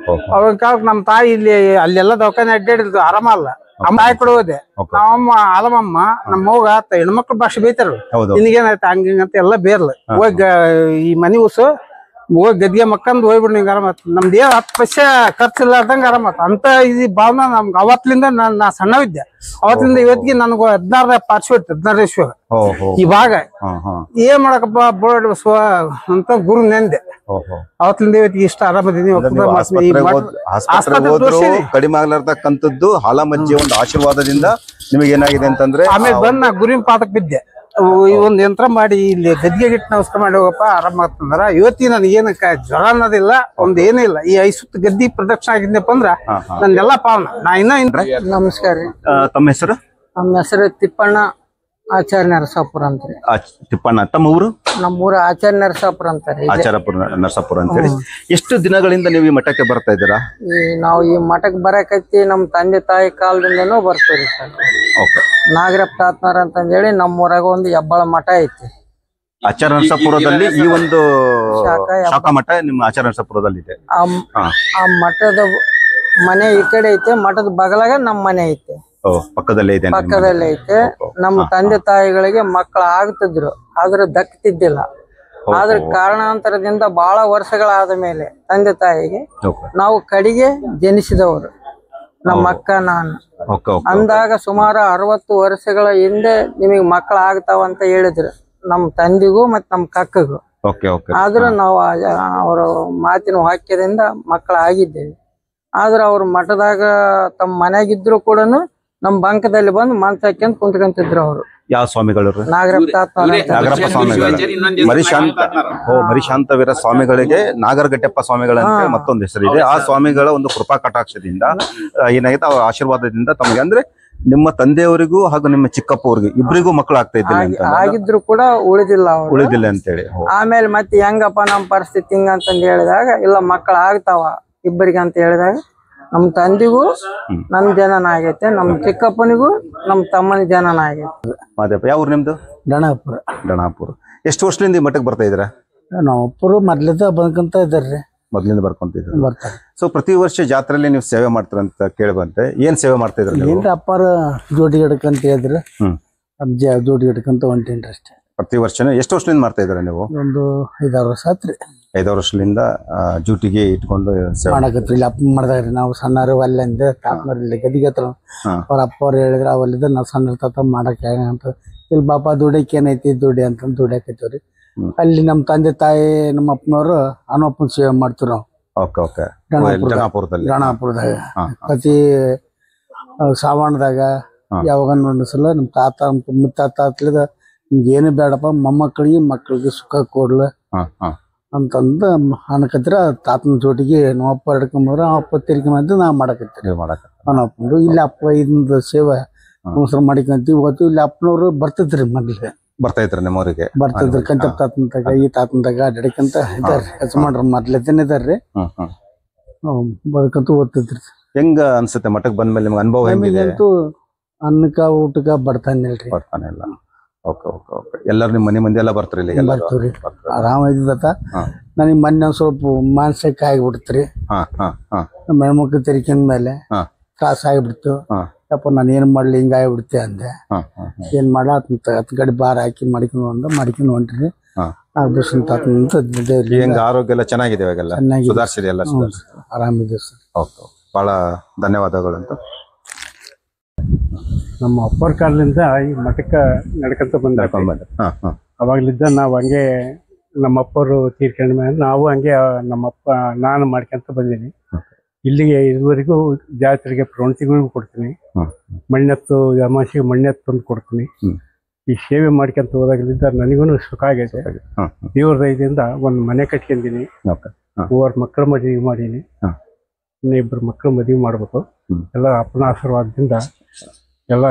ಅವಾಗ ನಮ್ ತಾಯಿ ಇಲ್ಲಿ ಅಲ್ಲೆಲ್ಲ ದವಾಖಾನೆ ಅಡ್ಡಾಡಿದ್ರು, ಆರಾಮ ಅಲ್ಲ. ಅಮ್ಮ ತಾಯಿ ಕಡೆ ಹೋದೆ. ನಾವಮ್ಮ ಆಲಮಮ್ಮ ನಮ್ಮ ಹೋಗ ಹೆಣ್ಮಕ್ಳು ಭಾಷೆ ಬೇಯ್ತಾರ, ನಿನಗೇನಾಯ್ತು ಹಂಗಂತ ಎಲ್ಲ ಬೇರ್ಲ ಹೋಗಿ ಈ ಮನಿ ಉಸು ಹೋಗಿ ಗದ್ಗೆ ಮಕ್ಕಂದ್ ಹೋಗ್ಬಿಡ್ ನಿಂಗೆ ಆರಾಮತ್. ನಮ್ದು 10 ಪೈಸೆ ಖರ್ಚಿಲ್ಲಾರ್ದಂಗ ಆರಾಮತ್ ಅಂತ ಇದು ಭಾವನ ನಮ್ಗೆ. ಅವತ್ತಿಂದ ನಾ ಸಣ್ಣವಿದ್ದೆ. ಅವತ್ತಿಂದ ಇವತ್ತಿಗೆ ನನ್ಗ 16 ಪಾರ್ಶ್ವಟ್ 16 ಇಸ್ವಿಯಾಗ ಇವಾಗ ಏನ್ ಮಾಡಕಪ್ಪ ಬೋರ್ಡ್ ಬಸವ ಅಂತ ಗುರು ನೆಂದೆ. ಅವತ್ತಿಂದ ಇವತ್ತಿಗೆ ಇಷ್ಟ ಆರಾಮದಿನಿ. ಆಸ್ಪತ್ರೆಗೆ ಹೋದ್ರು ಕಡಿಮೆ ಆಗ್ಲಾರ್ದಕ್ಕಂಥದ್ದು ಹಾಲಮಜ್ಜಿ ಒಂದು ಆಶೀರ್ವಾದದಿಂದ ನಿಮಗೆ ಏನಾಗಿದೆ ಅಂತಂದ್ರೆ ಆಮೇಲೆ ಬಂದ್ ನಾ ಗುರಿನ ಪಾದಕ್ ಬಿದ್ದೆ. ಈ ಒಂದ್ ಯಂತ್ರ ಮಾಡಿ ಇಲ್ಲಿ ಗದ್ಗೆ ಗಿಟ್ಟು ನಮಸ್ಕಾರ ಮಾಡಿ ಹೋಗಪ್ಪ ಆರಾಮ ಆಗ್ತಂದ್ರ ಇವತ್ತಿ ನನಗೇನ ಜ್ವರ ಅನ್ನೋದಿಲ್ಲ, ಒಂದ್ ಏನಿಲ್ಲ. ಈ 5 ಸುತ್ತ ಗದ್ದಿ ಪ್ರದಕ್ಷಿಣೆ ಆಗಿದ್ನಪ್ಪ ಅಂದ್ರ ನಂದೆಲ್ಲ ಪಾವನ. ನಾ ನಮಸ್ಕಾರ ರೀ. ತಮ್ಮ ಹೆಸರು? ನಮ್ಮ ಹೆಸರು ತಿಪ್ಪಣ್ಣ ಆಚಾರ್ಯ ನರಸಾಪುರ ಅಂತಾರೆ. ತಿಪ್ಪಣ್ಣ. ತಮ್ಮ ಊರು? ನಮ್ಮೂರ ಆಚಾರ್ಯ ನರಸಾಪುರ ಅಂತಾರೆ. ಆಚಾರಪುರ ನರಸಾಪುರ ಅಂತೇಳಿ. ಎಷ್ಟು ದಿನಗಳಿಂದ ನೀವು ಈ ಮಠಕ್ಕೆ ಬರ್ತಾ ಇದ್ದೀರಾ? ನಾವು ಈ ಮಠಕ್ಕೆ ಬರಕತ್ತಿ ನಮ್ ತಂದೆ ತಾಯಿ ಕಾಲದಿಂದನೂ ಬರ್ತೀವಿ ಸರ್. ನಾಗರಪ್ಪ ತಾತ್ನಾರ ಅಂತಂದೇಳಿ ನಮ್ಮೂರಾಗ ಒಂದು ಹೆಬ್ಬಾಳ ಮಠ ಐತಿ. ಆಚಾರ್ಯ ನರಸಾಪುರದಲ್ಲಿ ಈ ಒಂದು ಶಾಖಾ ಮಠ ನಿಮ್ಮ ಆಚಾರ್ಯ ನರಸಾಪುರದಲ್ಲಿ ಇದೆ. ಆ ಮಠದ ಮನೆ ಈ ಕಡೆ ಐತೆ, ಮಠದ ಬಗಲಾಗ ನಮ್ ಮನೆ ಐತೆ. ಪಕ್ಕದಲ್ಲೇ ಇದೆ. ಪಕ್ಕದಲ್ಲೇ ಐತೆ. ನಮ್ಮ ತಂದೆ ತಾಯಿಗಳಿಗೆ ಮಕ್ಕಳು ಆಗ್ತಿದ್ರು, ಆದ್ರೆ ದಕ್ತಿದ್ದಿಲ್ಲ. ಆದ್ರ ಕಾರಣಾಂತರದಿಂದ ಬಹಳ ವರ್ಷಗಳಾದ ಮೇಲೆ ತಂದೆ ತಾಯಿಗೆ ನಾವು ಕಡೆಗೆ ಜನಿಸಿದವರು, ನಮ್ಮ ಅಕ್ಕ ನಾನು. ಅಂದಾಗ ಸುಮಾರು 60 ವರ್ಷಗಳ ಹಿಂದೆ ನಿಮಗೆ ಮಕ್ಕಳು ಆಗ್ತಾವ ಅಂತ ಹೇಳಿದ್ರು ನಮ್ ತಂದಿಗೂ ಮತ್ ನಮ್ ಕಕ್ಕಗೂ. ಆದ್ರೂ ನಾವು ಅವರ ಮಾತಿನ ವಾಕ್ಯದಿಂದ ಮಕ್ಕಳು ಆಗಿದ್ದೇವೆ. ಆದ್ರ ಅವ್ರ ಮಠದಾಗ ತಮ್ಮ ಮನೆಯಾಗಿದ್ರು ಕೂಡ ನಮ್ ಬಂಕದಲ್ಲಿ ಬಂದು ಮನ್ಸ ಹಾಕ್ಯಂತ ಕುಂತ್ಕೊಂತಿದ್ರು ಅವರು. ಯಾವ ಸ್ವಾಮಿಗಳು? ನಾಗರಪ್ಪ ಸ್ವಾಮಿಗಳು. ಮರಿಶಾಂತವೀರ ಸ್ವಾಮಿಗಳಿಗೆ ನಾಗರಗಟ್ಟೆಪ್ಪ ಸ್ವಾಮಿಗಳಂತ ಮತ್ತೊಂದು ಹೆಸರಿದೆ. ಆ ಸ್ವಾಮಿಗಳ ಒಂದು ಕೃಪಾ ಕಟಾಕ್ಷದಿಂದ ಏನಾಗಿದೆ, ಅವರ ಆಶೀರ್ವಾದದಿಂದ ತಮಗೆ ಅಂದ್ರೆ ನಿಮ್ಮ ತಂದೆಯವರಿಗೂ ಹಾಗೂ ನಿಮ್ಮ ಚಿಕ್ಕಪ್ಪವ್ರಿಗೂ ಇಬ್ಬರಿಗೂ ಮಕ್ಕಳು ಆಗ್ತಾ ಇದ್ದಿಲ್ಲ ಆಗಿದ್ರು ಕೂಡ ಉಳಿದಿಲ್ಲ ಅಂತೇಳಿ. ಆಮೇಲೆ ಮತ್ತೆ ಹೆಂಗಪ್ಪ ನಮ್ ಪರಿಸ್ಥಿತಿ ಹಿಂಗ ಅಂತಂದ್ ಹೇಳಿದಾಗ ಇಲ್ಲ ಮಕ್ಕಳು ಆಗ್ತಾವ ಇಬ್ಬರಿಗೆ ಅಂತ ಹೇಳಿದಾಗ ನಮ್ ತಂದಿಗೂ ನನ್ ಜನನ ಆಗೈತೆ, ನಮ್ ಚಿಕ್ಕಪ್ಪನಿಗೂ ನಮ್ ತಮ್ಮನ ಜನನ ಆಗೈತೆ. ಮಾದೇಪ. ಯಾವ ಊರು ನಿಮ್ದು? ಡಣಾಪುರ. ಡಣಾಪುರ. ಎಷ್ಟು ವರ್ಷದಿಂದ ಈ ಮಠಕ್ಕೆ ಬರ್ತಾ ಇದ್ದೀರಾ? ನಾವೊಬ್ಬರು ಮೊದ್ಲಿಂದ ಬಂದ್ಕೊಂತ ಇದ್ದಾರ್ರಿ. ಮೊದ್ಲಿಂದ ಬರ್ಕೊಂತಿದ್ರು. ಸೊ ಪ್ರತಿ ವರ್ಷ ಜಾತ್ರೆಯಲ್ಲಿ ನೀವು ಸೇವೆ ಮಾಡ್ತೀರಂತ ಕೇಳ್ಬಂತೆ. ಏನ್ ಸೇವೆ ಮಾಡ್ತಾ ಇದ್ರಿ? ಏನ್ರಿ ಅಪ್ಪಾರ ಜೋಡಿ ಗಿಡಕಂತ ಹೇಳಿದ್ರು, ಅಜ್ಜ ಜೋಡಿ ಗಿಡಕಂತ ಹೊಂಟೇನ್ರಿ ಅಷ್ಟೇ. ಪ್ರತಿ ವರ್ಷನೇ. ಎಷ್ಟು ವರ್ಷದಿಂದ ಮಾಡ್ತಾ ಇದ್ದೀರಾ ನೀವು? ಒಂದು 5-6 ವರ್ಷ ಆತ್ರಿ. 5 ವರ್ಷದಿಂದ ಡ್ಯೂಟಿಗೆ ಇಟ್ಕೊಂಡು ಮಾಡಕತ್ರಿ. ಇಲ್ಲಿ ಅಪ್ಪ ಮಾಡ್ದಾಗ್ರಿ ನಾವು ಸಣ್ಣರು ಅಲ್ಲಿಂದ ತಾತ್ಮರಲ್ಲಿ ಗದಿಗೆ ಹತ್ರ ಅವ್ರ ಅಪ್ಪ ಅವ್ರು ಹೇಳಿದ್ರೆ ಅವಲ್ಲಿದ್ದ ನಾವು ಸಣ್ಣ ತಾತ ಮಾಡಕ್ ಅಂತ. ಇಲ್ಲಿ ಬಾಪ ದುಡಿಯಕ್ಕೆ ಏನೈತಿ ದುಡಿ ಅಂತ ದುಡಿಯಾಕೈತಿವ್ರಿ. ಅಲ್ಲಿ ನಮ್ಮ ತಂದೆ ತಾಯಿ ನಮ್ಮ ಅಪ್ಪನವರು ಹನುಮಪ್ಪನ ಸೇವೆ ಮಾಡ್ತೀವಿ ನಾವು. ಗಣಾಪುರದಾಗ ಪ್ರತಿ ಶ್ರಾವಣದಾಗ ಯಾವಾಗ ಒಂದ್ಸಲ ನಮ್ಮ ತಾತ ಮುತ್ತಾತ ಹತ್ಲಿದ ನಿಮ್ಗೆ ಏನು ಬೇಡಪ್ಪ ಮೊಮ್ಮಕ್ಕಳಿಗೆ ಮಕ್ಕಳಿಗೆ ಸುಖ ಕೊಡ್ಲ ಅಂತಂದ ಅನ್ಕತ್ರ ತಾತನ ಜೋಟಿಗೆ ನಮ್ಮಪ್ಪ ಹಿಡ್ಕೊಂಬಂದ್ರ ಅಪ್ಪ ತಿರ್ಕೊಂಬಂದು ನಾವು ಮಾಡಕತ್ತೀವಿ. ಹನುಮಪ್ಪಂದು ಇಲ್ಲಿ ಅಪ್ಪ ಇದೊಂದು ಸೇವೆ ನಮಸ್ಕಾರ ಮಾಡಿಕೊಂತೀವಿ. ಇವತ್ತು ಇಲ್ಲಿ ಅಪ್ಪನವ್ರು ಬರ್ತಿದ್ರಿ ಮೊದ್ಲಿಗೆ ಬರ್ತಾ ಇದ್ರು ನಿಮ್ಮವ್ರಿಗೆ ಬರ್ತಿದ್ರು. ಕಂಚಪ್ ತಾತನ ತಗ ಈ ತಾತನ ತಗ ಅಡ್ಡಕಂತ ಇದಾರ್ರಿ, ಯಜಮಾನ್ರ ಮೊದ್ಲೇತನ ಇದಾರ್ರಿ. ಬದುಕಂತೂ ಓದ್ತಿದ್ರಿ. ಹೆಂಗ ಅನ್ಸುತ್ತೆ ಮಠಕ್ಕೆ ಬಂದ್ಮೇಲೆ ನಿಮ್ಗೆ ಅನುಭವ? ಅಂತೂ ಅನ್ನಕ್ಕ ಊಟಕ್ಕ ಬರ್ತಾನೆ ಇಲ್ರಿ. ಬರ್ತಾನೆ ಇಲ್ಲ. ಎಲ್ಲರೂ ನಿಮ್ಮ ಮನೆ ಮಂದಿ ಎಲ್ಲ ಬರ್ತಾರೆ ಇಲ್ಲಿ? ಬರ್ತೀವ್ರಿ. ಆರಾಮ ಇದ್ದತ. ನನಗೆ ಮೊನ್ನೆ ಒಂದ್ ಸ್ವಲ್ಪ ಮಾನಸಿಕ ಆಗಿಬಿಡ್ತ್ರಿ. ಹೆಣ್ಮಕ್ಳು ತೆರಿಕಿನ ಮೇಲೆ ತ್ರಾಸ ಆಗಿಬಿಡ್ತು. ಯಪ್ಪ ನಾನು ಏನ್ ಮಾಡ್ಲಿ ಹಿಂಗ ಆಗಿಬಿಡ್ತೆ ಅಂದೆ. ಏನ್ ಮಾಡ ಹತ್ ಗಡಿ ಬಾರ ಹಾಕಿ ಮಾಡ್ಕೊಂಡು ಹೊಂಟ್ರಿ. ಆರೋಗ್ಯ ಎಲ್ಲ ಚೆನ್ನಾಗಿದೆ, ಸುಧಾರಿಸಿದೆ, ಎಲ್ಲ ಆರಾಮಿದೆ ಸರ್. ಬಹಳ ಧನ್ಯವಾದಗಳು ಅಂತ. ನಮ್ಮ ಅಪ್ಪರ ಕಾಲದಿಂದ ಈ ಮಠಕ್ಕೆ ನಡ್ಕೊಂತ ಬಂದ. ಅವಾಗ್ಲಿದ್ದ ನಾವು ಹಂಗೆ ನಮ್ಮಪ್ಪರು ತೀರ್ಕೊಂಡ ಮೇಲೆ ನಾವು ಹಂಗೆ ನಮ್ಮಪ್ಪ ನಾನು ಮಾಡ್ಕೊಂತ ಬಂದೀನಿ. ಇಲ್ಲಿಗೆ ಇದುವರೆಗೂ ಜಾತ್ರೆಗೆ ಪ್ರೌಢಿಗಳಿಗೂ ಕೊಡ್ತೀನಿ, ಮಣ್ಣೆತ್ತು ಅಮಾಸಿಗೆ ಮಣ್ಣೆತ್ತು ತಂದು ಕೊಡ್ತೀನಿ. ಈ ಸೇವೆ ಮಾಡ್ಕೊಂತ ಹೋದಾಗಲಿದ್ದ ನನಗೂ ಸುಖ ಆಗೈತೆ. ದೇವ್ರ ದಯದಿಂದ ಒಂದು ಮನೆ ಕಟ್ಕೊಂಡಿನಿ, 3 ಮಕ್ಕಳ ಮದುವೆ ಮಾಡೀನಿ, ಇನ್ನಿಬ್ಬರು ಮಕ್ಕಳು ಮದುವೆ ಮಾಡ್ಬೇಕು. ಎಲ್ಲ ಅಪ್ಪನ ಆಶೀರ್ವಾದದಿಂದ ಎಲ್ಲ.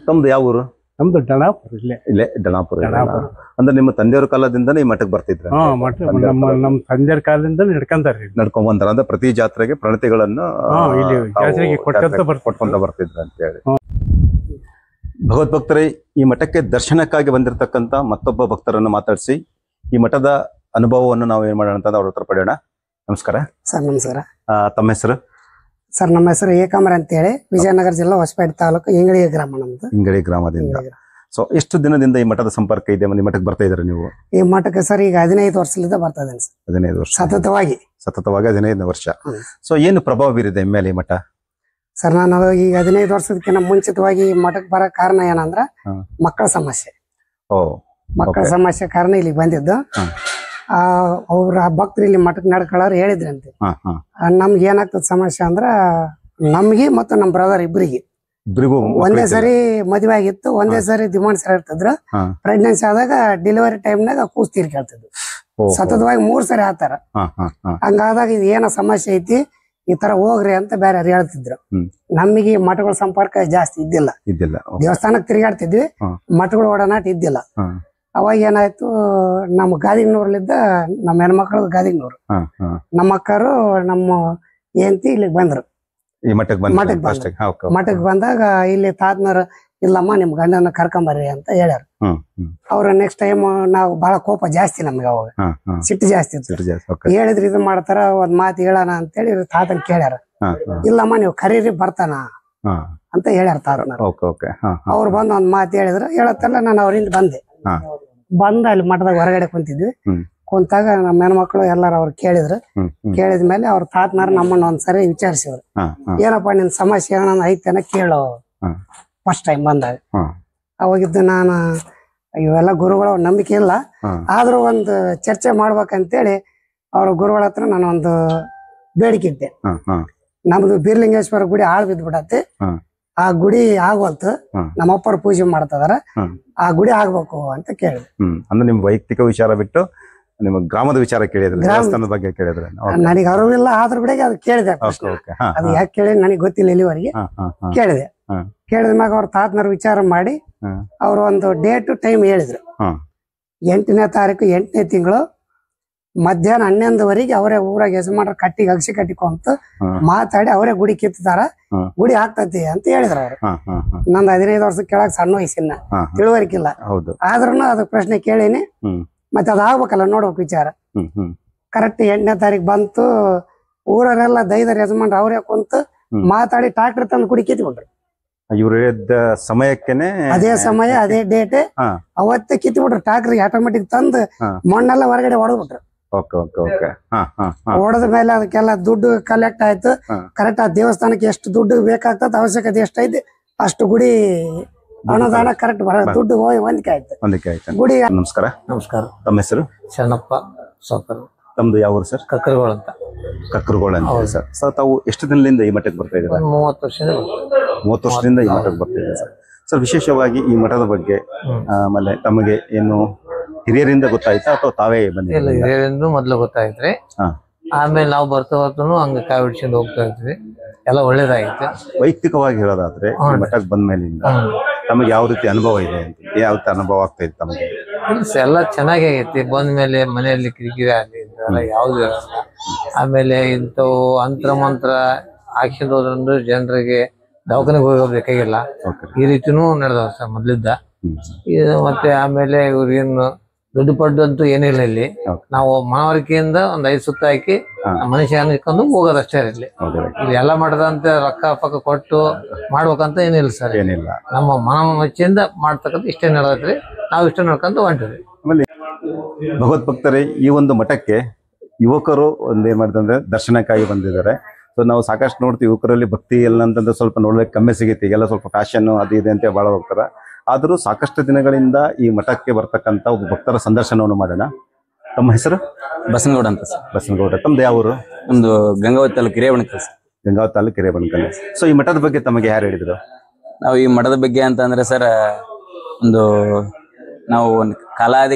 ತಮ್ದು ಯಾವ ಊರು? ನಮ್ದು ಡಣಾಪುರ. ಇಲ್ಲೇ ಡಣಾಪುರ. ಅಂದ್ರೆ ನಿಮ್ಮ ತಂದೆಯವ್ರ ಕಾಲದಿಂದ ಈ ಮಠಕ್ಕೆ ಬರ್ತಿದ್ರ? ನಮ್ಮ ತಂದೆಯವ್ರ ಕಾಲದಿಂದ ನಡ್ಕೊಂಡ್ ಬಂದಾರ. ಅಂದ್ರೆ ಪ್ರತಿ ಜಾತ್ರೆಗೆ ಪ್ರಣತಿಗಳನ್ನು ಕೊಟ್ಕೊಂತ ಬರ್ತಿದ್ರ ಅಂತ ಹೇಳಿ. ಭಗವದ್ಭಕ್ತರೇ, ಈ ಮಠಕ್ಕೆ ದರ್ಶನಕ್ಕಾಗಿ ಬಂದಿರತಕ್ಕಂತ ಮತ್ತೊಬ್ಬ ಭಕ್ತರನ್ನು ಮಾತಾಡಿಸಿ ಈ ಮಠದ ಅನುಭವವನ್ನು ನಾವು ಏನ್ ಮಾಡೋಣ ಅಂತ ಅವ್ರ ಹತ್ರ ಪಡೆಯೋಣ. ನಮಸ್ಕಾರ ಸರ್. ನಮಸ್ಕಾರ. ತಮ್ಮ ಹೆಸರು? ಸರ್ ನಮ್ಮ ಹೆಸರು ಏಕಾಂಬರ ಅಂತೇಳಿ, ವಿಜಯನಗರ ಜಿಲ್ಲಾ ಹೊಸಪೇಟೆ ತಾಲೂಕು ಇಂಗಳಿ ಗ್ರಾಮ ನಮ್ದು. ಇಂಗಳಿ ಗ್ರಾಮದಿಂದ. ಸೊ ಎಷ್ಟು ದಿನದಿಂದ ಈ ಮಠದ ಸಂಪರ್ಕ ಇದೆ? ಈ ಮಠಕ್ಕೆ ಬರ್ತಾ ಇದ್ದಾರೆ ನೀವು? ಈ ಮಠಕ್ಕೆ ಸರ್ ಈಗ 15 ವರ್ಷದಿಂದ ಬರ್ತಾ ಇದ್ದೇನೆ ಸರ್. 15 ವರ್ಷ ಸತತವಾಗಿ 15 ವರ್ಷ. ಸೊ ಏನು ಪ್ರಭಾವ ಬೀರಿದೆ ಮೇಲೆ ಈ ಮಠ? ಸರ್ ನಾನು ಈಗ 15 ವರ್ಷದಕ್ಕಿಂತ ಮುಂಚಿತವಾಗಿ ಮಠಕ್ಕೆ ಬರೋ ಕಾರಣ ಏನಂದ್ರ ಮಕ್ಕಳ ಸಮಸ್ಯೆ. ಮಕ್ಕಳ ಸಮಸ್ಯೆ ಕಾರಣ ಇಲ್ಲಿ ಬಂದಿದ್ದು. ಅವ್ರ ಭಕ್ತರು ಇಲ್ಲಿ ಮಠಕ್ಕೆ ನಡ್ಕೊಳ್ಳೋರು ಹೇಳಿದ್ರಂತೆ ಹಾ ಹಾ ನಮ್ಗೆ ಏನಾಗ್ತದ ಸಮಸ್ಯೆ ಅಂದ್ರ ನಮ್ಗೆ ಮತ್ತು ನಮ್ಮ ಬ್ರದರ್ ಇಬ್ಬರಿಗೆ ಇಬ್ಬರಿಗೂ ಒಂದೇ ಸರಿ ಮದುವೆ ಆಗಿತ್ತು, ಒಂದೇ ಸರಿ ದಿಮಾಂಡ್ ಸರಿ ಇರ್ತಿದ್ರು. ಪ್ರೆಗ್ನೆನ್ಸಿ ಆದಾಗ ಡೆಲಿವರಿ ಟೈಮ್ನಾಗ ಕೂಸ್ ತೀರ್ಕೇಳ್ತಿದ್ವು. ಸತತವಾಗಿ 3 ಸರಿ ಆತಾರ. ಹಂಗಾದಾಗ ಇದು ಏನೋ ಸಮಸ್ಯೆ ಐತಿ, ಈ ತರ ಹೋಗ್ರಿ ಅಂತ ಬೇರೆ ಹೇಳ್ತಿದ್ರು. ನಮಗೆ ಮಠಗಳ ಸಂಪರ್ಕ ಜಾಸ್ತಿ ಇದ್ದಿಲ್ಲ. ದೇವಸ್ಥಾನಕ್ಕೆ ತಿರುಗಾಡ್ತಿದ್ವಿ, ಮಠಗಳ ಒಡನಾಟ ಇದ್ದಿಲ್ಲ. ಅವಾಗ ಏನಾಯ್ತು, ನಮ್ಮ ಗಾದಿಗ್ನೂರ್ಲಿದ್ದ ನಮ್ಮ ಹೆಣ್ಮಕ್ಳು ಗಾದಿಗ್ನೂರು, ನಮ್ಮ ಅಕ್ಕರು ನಮ್ಮ ಹೆಂಡತಿ ಇಲ್ಲಿಗೆ ಬಂದ್ರು. ಮಠಕ್ಕೆ ಬಂದಾಗ ಇಲ್ಲಿ ತಾತನವ್ರು ಇಲ್ಲಮ್ಮ ನಿಮ್ ಗಂಡನ ಕರ್ಕೊಂಬರ್ರಿ ಅಂತ ಹೇಳ್ಯಾರ. ಅವ್ರ ನೆಕ್ಸ್ಟ್ ಟೈಮ್ ನಾವು ಬಹಳ ಕೋಪ ಜಾಸ್ತಿ ನಮ್ಗೆ, ಅವಾಗ ಸಿಟ್ಟು ಜಾಸ್ತಿ ಇತ್ತು. ಹೇಳಿದ್ರೆ ಇದು ಮಾಡ್ತಾರ, ಒಂದ್ ಮಾತು ಹೇಳೋಣ ಅಂತೇಳಿ ತಾತನ್ ಕೇಳ್ಯಾರ. ಇಲ್ಲಮ್ಮ ನೀವು ಕರೀರಿ ಬರ್ತಾನ ಅಂತ ಹೇಳ್ಯಾರ ತಾತನವ್ರು. ಅವ್ರು ಬಂದ್ ಒಂದ್ ಮಾತು ಹೇಳಿದ್ರು. ಹೇಳತ್ತಲ್ಲ ನಾನು ಅವ್ರಿಂದ ಬಂದೆ. ಬಂದ ಅಲ್ಲಿ ಮಠದಾಗ ಹೊರಗಡೆ ಕುಂತಿದ್ವಿ. ಕುಂತಾಗ ನಮ್ಮ ಹೆಣ್ಮಕ್ಳು ಎಲ್ಲಾರು ಅವ್ರು ಕೇಳಿದ್ರು. ಕೇಳಿದ್ಮೇಲೆ ಅವ್ರ ತಾತನಾರ ನಮ್ಮನ್ನ ಒಂದ್ಸರಿ ವಿಚಾರಿಸಿದ್ರು. ಏನಪ್ಪಾ ನಿನ್ ಸಮಸ್ಯೆ ಏನ ಐತೆನ ಕೇಳೋ. ಫಸ್ಟ್ ಟೈಮ್ ಬಂದಾಗ ಅವಾಗಿದ್ದು ನಾನು ಇವೆಲ್ಲ ಗುರುಗಳ ನಂಬಿಕೆ ಇಲ್ಲ, ಆದ್ರೂ ಒಂದು ಚರ್ಚೆ ಮಾಡ್ಬೇಕಂತೇಳಿ ಅವ್ರ ಗುರುಗಳ ಹತ್ರ ನಾನು ಒಂದು ಬೇಡಿಕೆ ಇದ್ದೆ. ನಮ್ದು ಬೀರ್ಲಿಂಗೇಶ್ವರ ಗುಡಿ ಹಾಳು ಬಿದ್ದ್ಬಿಡತ್ತೆ, ಆ ಗುಡಿ ಆಗೋಲ್ತು, ನಮ್ಮಪ್ಪರು ಪೂಜೆ ಮಾಡ್ತದಾರ, ಆ ಗುಡಿ ಆಗ್ಬೇಕು ಅಂತ ಕೇಳಿದೆ. ಅಂದ್ರೆ ನಿಮ್ ವೈಯಕ್ತಿಕ ವಿಚಾರ ಬಿಟ್ಟು ನಿಮ್ಮ ಗ್ರಾಮದ ವಿಚಾರ ಕೇಳಿದ್ರೆ, ದೇವಸ್ಥಾನದ ಬಗ್ಗೆ ಕೇಳಿದ್ರೆ? ನನಗೆ ಅರಿವಿಲ್ಲ, ಆದ್ರ ಕೂಡ ಅದು ಕೇಳಿದೆ. ಅದು ಯಾಕೆ ಕೇಳಿ ನನಗೆ ಗೊತ್ತಿಲ್ಲ, ಇಲ್ಲಿವರೆಗೆ ಕೇಳಿದೆ. ಕೇಳಿದ್ಮ್ಯಾಗ ಅವ್ರ ತಾತನವ್ರ ವಿಚಾರ ಮಾಡಿ ಅವ್ರು ಒಂದು ಡೇಟ್ ಟೈಮ್ ಹೇಳಿದ್ರು. 8ನೇ ತಾರೀಕು 8ನೇ ತಿಂಗಳು ಮಧ್ಯಾಹ್ನ 11ವರೆಗೆ ಅವರೇ ಊರಾಗ ಯಜಮಾನ್ರ ಕಟ್ಟಿಗೆ ಅಗಸಿ ಕಟ್ಟಿಕೊಂತ ಮಾತಾಡಿ ಅವರೇ ಗುಡಿ ಕಿತ್ತಾರ, ಗುಡಿ ಆಗ್ತತಿ ಅಂತ ಹೇಳಿದ್ರು ಅವ್ರು. ನಂದು 15 ವರ್ಷ ಕೆಳಗ್ ಸಣ್ಣ ವಯಸ್ಸಿನ ತಿಳುವರಿಕಿಲ್ಲ, ಆದ್ರೂ ಅದು ಪ್ರಶ್ನೆ ಕೇಳಿನಿ. ಮತ್ತೆ ಅದ್ ಆಗ್ಬೇಕಲ್ಲ, ನೋಡ್ಬೇಕು ವಿಚಾರ. ಕರೆಕ್ಟ್ 8ನೇ ತಾರೀಕು ಬಂತು. ಊರರೆಲ್ಲ ದೈದರ್ ಯಜಮಾನ್ರ ಅವರೇ ಕುಂತು ಮಾತಾಡಿ ಟ್ರಾಕ್ಟರ್ ತಂದು ಗುಡಿ ಕಿತ್ಬಿಟ್ರು. ಇವ್ರು ಹೇಳಿದ ಸಮಯಕ್ಕೇನೆ ಅದೇ ಸಮಯ ಅದೇ ಡೇಟ್ ಅವತ್ತೇ ಕಿತ್ಬಿಟ್ರು. ಟ್ರಾಕ್ಟರ್ ಆಟೋಮೆಟಿಕ್ ತಂದು ಮಣ್ಣೆಲ್ಲ ಹೊರಗಡೆ ಹೊಡೆದ್ಬಿಟ್ರು. ಹೊಡೆದ ಮೇಲೆ ಅದಕ್ಕೆಲ್ಲ ದುಡ್ಡು ಕಲೆಕ್ಟ್ ಆಯ್ತು. ಕರೆಕ್ಟ್ ಆ ದೇವಸ್ಥಾನಕ್ಕೆ ಎಷ್ಟು ದುಡ್ಡು ಬೇಕಾಗ್ತದ, ಅವಶ್ಯಕತೆ ಎಷ್ಟೈತಿ ಅಷ್ಟು ಗುಡಿ ಅನುದಾನ ಕರೆಕ್ಟ್ ದುಡ್ಡು ಹೊಂದಿಕೆ ಆಯ್ತು ಗುಡಿ. ನಮಸ್ಕಾರ. ನಮಸ್ಕಾರ. ತಮ್ಮ ಹೆಸರು? ಶರಣಪ್ಪ ಸಾಕರ್. ತಮ್ದು ಯಾವ ಊರು ಸರ್? ಕಕ್ಕರಗೋಳ ಅಂತ. ಕಕ್ಕರಗೋಳ ಅಂತ ಸರ್. ಸರ್ ತಾವು ಎಷ್ಟು ದಿನದಿಂದ ಈ ಮಠಕ್ಕೆ ಬರ್ತಾ ಇದ್ದೀರಾ? 30 ವರ್ಷದಿಂದ. 30 ವರ್ಷದಿಂದ ಈ ಮಠಕ್ಕೆ ಬರ್ತಾ ಇದ್ದೀರಾ ಸರ್. ಸರ್, ವಿಶೇಷವಾಗಿ ಈ ಮಠದ ಬಗ್ಗೆ ಆಮೇಲೆ ತಮಗೆ ಏನು ಹಿರಿಯರಿಂದ ಗೊತ್ತಾಯ್ತಾ ಅಥವಾ ತಾವೇ ಬಂದಿಲ್ಲ? ಹಿರಿಯರಿಂದ ಮೊದ್ಲು ಗೊತ್ತಾಯ್ತ್ರಿ. ಆಮೇಲೆ ನಾವು ಬರ್ತಾ ಹೊತ್ತು ಹಂಗ ಕಾಯಿ ಬಿಡ್ಸ್ಕೊಂಡು ಹೋಗ್ತಾ ಇದ್ವಿ. ಎಲ್ಲ ಒಳ್ಳೇದಾಗಿತ್ತು. ವೈಯಕ್ತಿಕವಾಗಿ ಹೇಳೋದಾದ್ರೆ ಮಠಕ್ಕೆ ಬಂದ ಮೇಲಿಂದ ತಮಗೆ ಯಾವ ರೀತಿ ಅನುಭವ ಇದೆ ಅಂತ, ಯಾವ ರೀತಿ ಅನುಭವ ಆಗ್ತಾ ಇತ್ತು ತಮಗೆ? ಎಲ್ಲ ಚೆನ್ನಾಗಿ ಆಗೈತಿ. ಬಂದ ಮೇಲೆ ಮನೆಯಲ್ಲಿ ಕಿರಿಕಿರಿ ಆಗಲಿ ಯಾವ್ದು ಇರಲ್ಲ. ಆಮೇಲೆ ಇಂಥವು ಅಂತ್ರ ಮಂತ್ರ ಹಾಕ್ಸಿದ್ ಹೋದ್ರಂದ್ರೆ ಜನರಿಗೆ ದವಾಖಾನೆಗೆ ಹೋಗಬೇಕಾಗಿಲ್ಲ. ಈ ರೀತಿನೂ ನಡೆದವ ಸರ್ ಮೊದ್ಲಿದ್ದ. ಮತ್ತೆ ಆಮೇಲೆ ಇವ್ರಿಗೇನು ದುಡ್ಡು ಪಡ್ಡು ಅಂತೂ ಏನಿಲ್ಲ. ಇಲ್ಲಿ ನಾವು ಮನವರಿಕೆಯಿಂದ ಒಂದ್ 5 ಸುತ್ತ ಹಾಕಿ ಮನುಷ್ಯ ಇಟ್ಕೊಂಡು ಹೋಗೋದಷ್ಟೇ. ಇಲ್ಲಿ ಎಲ್ಲ ಮಾಡದಂತ ರೊಕ್ಕ ಪಕ್ಕ ಕೊಟ್ಟು ಮಾಡ್ಬೇಕಂತ ಏನಿಲ್ಲ ಸರ್. ಏನಿಲ್ಲ, ನಮ್ಮ ಮನ ಮಚ್ಚಿಂದ ಮಾಡ್ತಕ್ಕಂಥ ಇಷ್ಟೇ ನಡೆದ್ರಿ. ನಾವು ಇಷ್ಟ ನೋಡ್ಕೊಂತ ಹೊಂಟಿದ್ರಿ. ಆಮೇಲೆ ಭಗವದ್ ಭಕ್ತರೇ, ಈ ಒಂದು ಮಠಕ್ಕೆ ಯುವಕರು ಒಂದೇನ್ ಮಾಡಿದ್ರೆ ದರ್ಶನಕ್ಕಾಗಿ ಬಂದಿದ್ದಾರೆ. ಸೊ ನಾವು ಸಾಕಷ್ಟು ನೋಡ್ತೀವಿ ಯುವಕರಲ್ಲಿ ಭಕ್ತಿ ಎಲ್ಲ ಅಂತಂದ್ರೆ ಸ್ವಲ್ಪ ನೋಡ್ಲಿಕ್ಕೆ ಕಮ್ಮಿ ಸಿಗುತ್ತೆ. ಈಗೆಲ್ಲ ಸ್ವಲ್ಪ ಫ್ಯಾಷನ್ ಅದು ಇದೆ ಅಂತ ಬಹಳ ಹೋಗ್ತಾರೆ. ಆದರೂ ಸಾಕಷ್ಟು ದಿನಗಳಿಂದ ಈ ಮಠಕ್ಕೆ ಬರ್ತಕ್ಕಂಥ ಒಬ್ಬ ಭಕ್ತರ ಸಂದರ್ಶನವನ್ನು ಮಾಡೋಣ. ತಮ್ಮ ಹೆಸರು? ಬಸನಗೌಡ ಅಂತ ಸರ್. ಬಸನಗೌಡ. ತಮ್ದು ಯಾವ ಊರು? ನಮ್ದು ಗಂಗಾವತಿ ತಾಲೂಕು ಹಿರೇಬಣಕಲ್ ಸರ್. ಗಂಗಾವತಿ ತಾಲೂಕು ಹಿರೇಬಣಕಲ್. ಸೊ ಈ ಮಠದ ಬಗ್ಗೆ ತಮಗೆ ಯಾರು ಹೇಳಿದ್ರು? ನಾವು ಈ ಮಠದ ಬಗ್ಗೆ ಅಂತ ಅಂದ್ರೆ ಸರ್, ಒಂದು ನಾವು ಒಂದು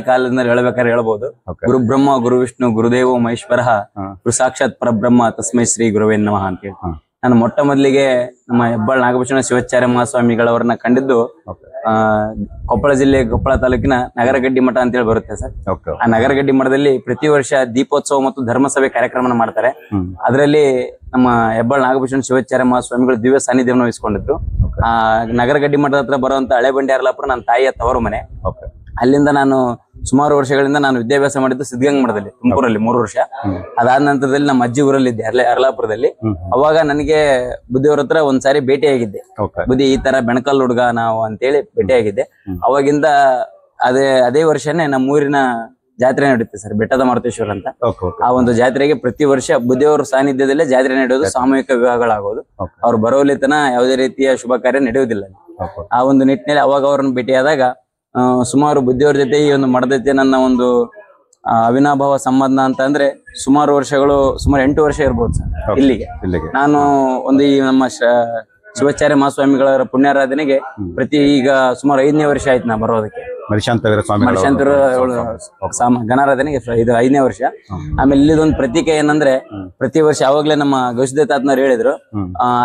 ಕಾಲದಿಂದ ಹೇಳ್ಬೇಕಾದ್ರೆ ಹೇಳ್ಬೋದು. ಗುರು ಬ್ರಹ್ಮ ಗುರು ವಿಷ್ಣು ಗುರುದೇವೋ ಮಹೇಶ್ವರ ಗುರು ಸಾಕ್ಷಾತ್ ಪರಬ್ರಹ್ಮ ತಸ್ಮೈ ಶ್ರೀ ಗುರುವೇ ನಮಃ ಅಂತ ಹೇಳಿ ನಾನು ಮೊಟ್ಟ ಮೊದಲಿಗೆ ನಮ್ಮ ಹೆಬ್ಬಾಳ್ ನಾಗಭೂಷಣ ಶಿವಾಚಾರ್ಯ ಮಹಾಸ್ವಾಮಿಗಳವರನ್ನ ಕಂಡಿದ್ದು ಕೊಪ್ಪಳ ಜಿಲ್ಲೆ ಕೊಪ್ಪಳ ತಾಲೂಕಿನ ನಗರಗಡ್ಡಿ ಮಠ ಅಂತ ಹೇಳಿ ಬರುತ್ತೆ ಸರ್. ಆ ನಗರಗಡ್ಡಿ ಮಠದಲ್ಲಿ ಪ್ರತಿ ವರ್ಷ ದೀಪೋತ್ಸವ ಮತ್ತು ಧರ್ಮಸಭೆ ಕಾರ್ಯಕ್ರಮ ಮಾಡ್ತಾರೆ. ಅದರಲ್ಲಿ ನಮ್ಮ ಹೆಬ್ಬಾಳ್ ನಾಗಭೂಷಣ ಶಿವಾಚಾರ್ಯ ಮಹಾಸ್ವಾಮಿಗಳು ದಿವ್ಯ ಸಾನ್ನಿಧ್ಯವನ್ನು ವಹಿಸಿಕೊಂಡಿದ್ರು. ಆ ನಗರಗಡ್ಡಿ ಮಠದ ಹತ್ರ ಬರುವಂತ ಹಳೆ ಬಂಡಿ ಅರ್ಲಾಪುರ ನನ್ನ ತಾಯಿಯ ತವರು ಮನೆ. ಅಲ್ಲಿಂದ ನಾನು ಸುಮಾರು ವರ್ಷಗಳಿಂದ ನಾನು ವಿದ್ಯಾಭ್ಯಾಸ ಮಾಡಿದ್ದು ಸಿದ್ಧಗಂಗಾ ಮಠದಲ್ಲಿ ತುಮಕೂರಲ್ಲಿ 3 ವರ್ಷ. ಅದಾದ ನಂತರದಲ್ಲಿ ನಮ್ಮ ಅಜ್ಜಿ ಊರಲ್ಲಿ ಇದ್ದೆ ಅರ್ಲಾಪುರದಲ್ಲಿ. ಅವಾಗ ನನಗೆ ಬುದ್ಧಿಯವ್ರ ಹತ್ರ ಒಂದ್ಸಾರಿ ಭೇಟಿಯಾಗಿದ್ದೆ. ಬುದ್ಧಿ ಈ ತರ ಬೆಣಕಲ್ ಹುಡುಗ ನಾವು ಅಂತೇಳಿ ಭೇಟಿಯಾಗಿದ್ದೆ. ಅವಾಗಿಂದ ಅದೇ ವರ್ಷನೇ ನಮ್ಮ ಊರಿನ ಜಾತ್ರೆ ನಡೆಯುತ್ತೆ ಸರ್, ಬೆಟ್ಟದ ಮಾರುತೇಶ್ವರ ಅಂತ. ಆ ಒಂದು ಜಾತ್ರೆಗೆ ಪ್ರತಿ ವರ್ಷ ಬುದ್ಧಿಯವ್ರ ಸಾನ್ನಿಧ್ಯದಲ್ಲೇ ಜಾತ್ರೆ ನಡೆಯೋದು, ಸಾಮೂಹಿಕ ವಿವಾಹಗಳಾಗೋದು. ಅವ್ರು ಬರೋಲಿತನ ಯಾವುದೇ ರೀತಿಯ ಶುಭ ಕಾರ್ಯ ನಡೆಯುವುದಿಲ್ಲ. ಆ ಒಂದು ನಿಟ್ಟಿನಲ್ಲಿ ಅವಾಗ ಅವ್ರನ್ನ ಭೇಟಿಯಾದಾಗ ಸುಮಾರು ಬುದ್ಧಿಯವ್ರ ಜೊತೆ ಈ ಒಂದು ಮಠದ ಜೊತೆ ನನ್ನ ಒಂದು ಅವಿನಾಭಾವ ಸಂಬಂಧ ಅಂತ ಅಂದ್ರೆ ಸುಮಾರು 8 ವರ್ಷ ಇರ್ಬೋದು ಸರ್ ಇಲ್ಲಿಗೆ. ನಾನು ಒಂದು ಈ ನಮ್ಮ ಶಿವಾಚಾರ್ಯ ಮಹಾಸ್ವಾಮಿಗಳ ಪುಣ್ಯಾರಾಧನೆಗೆ ಈಗ ಸುಮಾರು 5ನೇ ವರ್ಷ ಆಯ್ತು ನಾ ಬರೋದಕ್ಕೆ. ಮಣಿಶಾಂತರ ಗಣಾರಾಧನೆಗೆ ಇದು 5ನೇ ವರ್ಷ. ಆಮೇಲೆ ಇಲ್ಲಿದೊಂದು ಪ್ರತೀಕೆ ಏನಂದ್ರೆ ಪ್ರತಿ ವರ್ಷ ಯಾವಾಗ್ಲೇ ನಮ್ಮ ಗವಿಸಿದ್ಧ ತಾತನವ್ರು ಹೇಳಿದ್ರು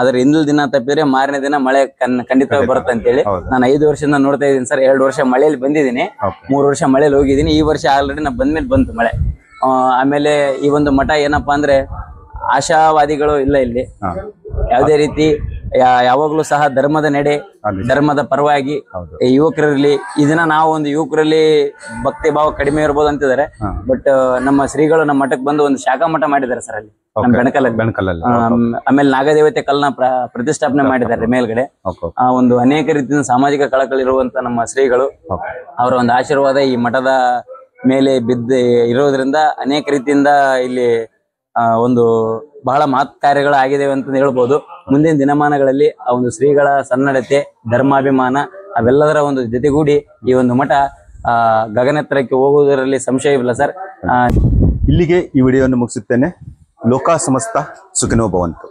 ಅದ್ರ ಹಿಂದಿನ ದಿನ ತಪ್ಪಿದ್ರೆ ಮಾರನೇ ದಿನ ಮಳೆ ಖಂಡಿತವಾಗಿ ಬರುತ್ತೆ ಅಂತ ಹೇಳಿ. ನಾನು 5 ವರ್ಷದಿಂದ ನೋಡ್ತಾ ಇದ್ದೀನಿ ಸರ್. 2 ವರ್ಷ ಮಳೆಯಲ್ಲಿ ಬಂದಿದ್ದೀನಿ, 3 ವರ್ಷ ಮಳೆಯಲ್ಲಿ ಹೋಗಿದ್ದೀನಿ. ಈ ವರ್ಷ ಆಲ್ರೆಡಿ ನಾ ಬಂದ್ಮೇಲೆ ಬಂತು ಮಳೆ. ಆಮೇಲೆ ಈ ಒಂದು ಮಠ ಏನಪ್ಪಾ ಅಂದ್ರೆ ಆಶಾವಾದಿಗಳು ಇಲ್ಲ ಇಲ್ಲಿ. ಯಾವುದೇ ರೀತಿ ಯಾವಾಗ್ಲೂ ಸಹ ಧರ್ಮದ ನಡೆ, ಧರ್ಮದ ಪರವಾಗಿ ಯುವಕರಲ್ಲಿ ಇದನ್ನ ನಾವು ಒಂದು ಯುವಕರಲ್ಲಿ ಭಕ್ತಿ ಭಾವ ಕಡಿಮೆ ಇರ್ಬೋದು ಅಂತಿದ್ದಾರೆ. ಬಟ್ ನಮ್ಮ ಶ್ರೀಗಳು ನಮ್ಮ ಮಠಕ್ಕೆ ಬಂದು ಒಂದು ಶಾಖಾ ಮಠ ಮಾಡಿದ್ದಾರೆ ಸರ್ ಅಲ್ಲಿ ನಮ್ಮ ಬೆಣಕಲಲ್ಲಿ. ಆಮೇಲೆ ನಾಗದೇವತೆ ಕಲ್ನ ಪ್ರತಿಷ್ಠಾಪನೆ ಮಾಡಿದ್ದಾರೆ ಮೇಲ್ಗಡೆ. ಒಂದು ಅನೇಕ ರೀತಿಯ ಸಾಮಾಜಿಕ ಕಳಕಳಿರುವಂತ ನಮ್ಮ ಶ್ರೀಗಳು ಅವರ ಒಂದು ಆಶೀರ್ವಾದ ಈ ಮಠದ ಮೇಲೆ ಬಿದ್ದು ಇರೋದ್ರಿಂದ ಅನೇಕ ರೀತಿಯಿಂದ ಇಲ್ಲಿ ಒಂದು ಬಹಳ ಮಹತ್ ಕಾರ್ಯಗಳು ಆಗಿದ್ದೇವೆ ಅಂತ ಹೇಳ್ಬೋದು. ಮುಂದಿನ ದಿನಮಾನಗಳಲ್ಲಿ ಆ ಒಂದು ಶ್ರೀಗಳ ಸನ್ನಡತೆ, ಧರ್ಮಾಭಿಮಾನ ಅವೆಲ್ಲದರ ಒಂದು ಜೊತೆಗೂಡಿ ಈ ಒಂದು ಮಠ ಗಗನೆತ್ತರಕ್ಕೆ ಹೋಗುವುದರಲ್ಲಿ ಸಂಶಯವಿಲ್ಲ ಸರ್. ಇಲ್ಲಿಗೆ ಈ ವಿಡಿಯೋವನ್ನು ಮುಗಿಸುತ್ತೇನೆ. ಲೋಕ ಸಮಸ್ತ ಸುಖಿನೋ ಭವಂತು.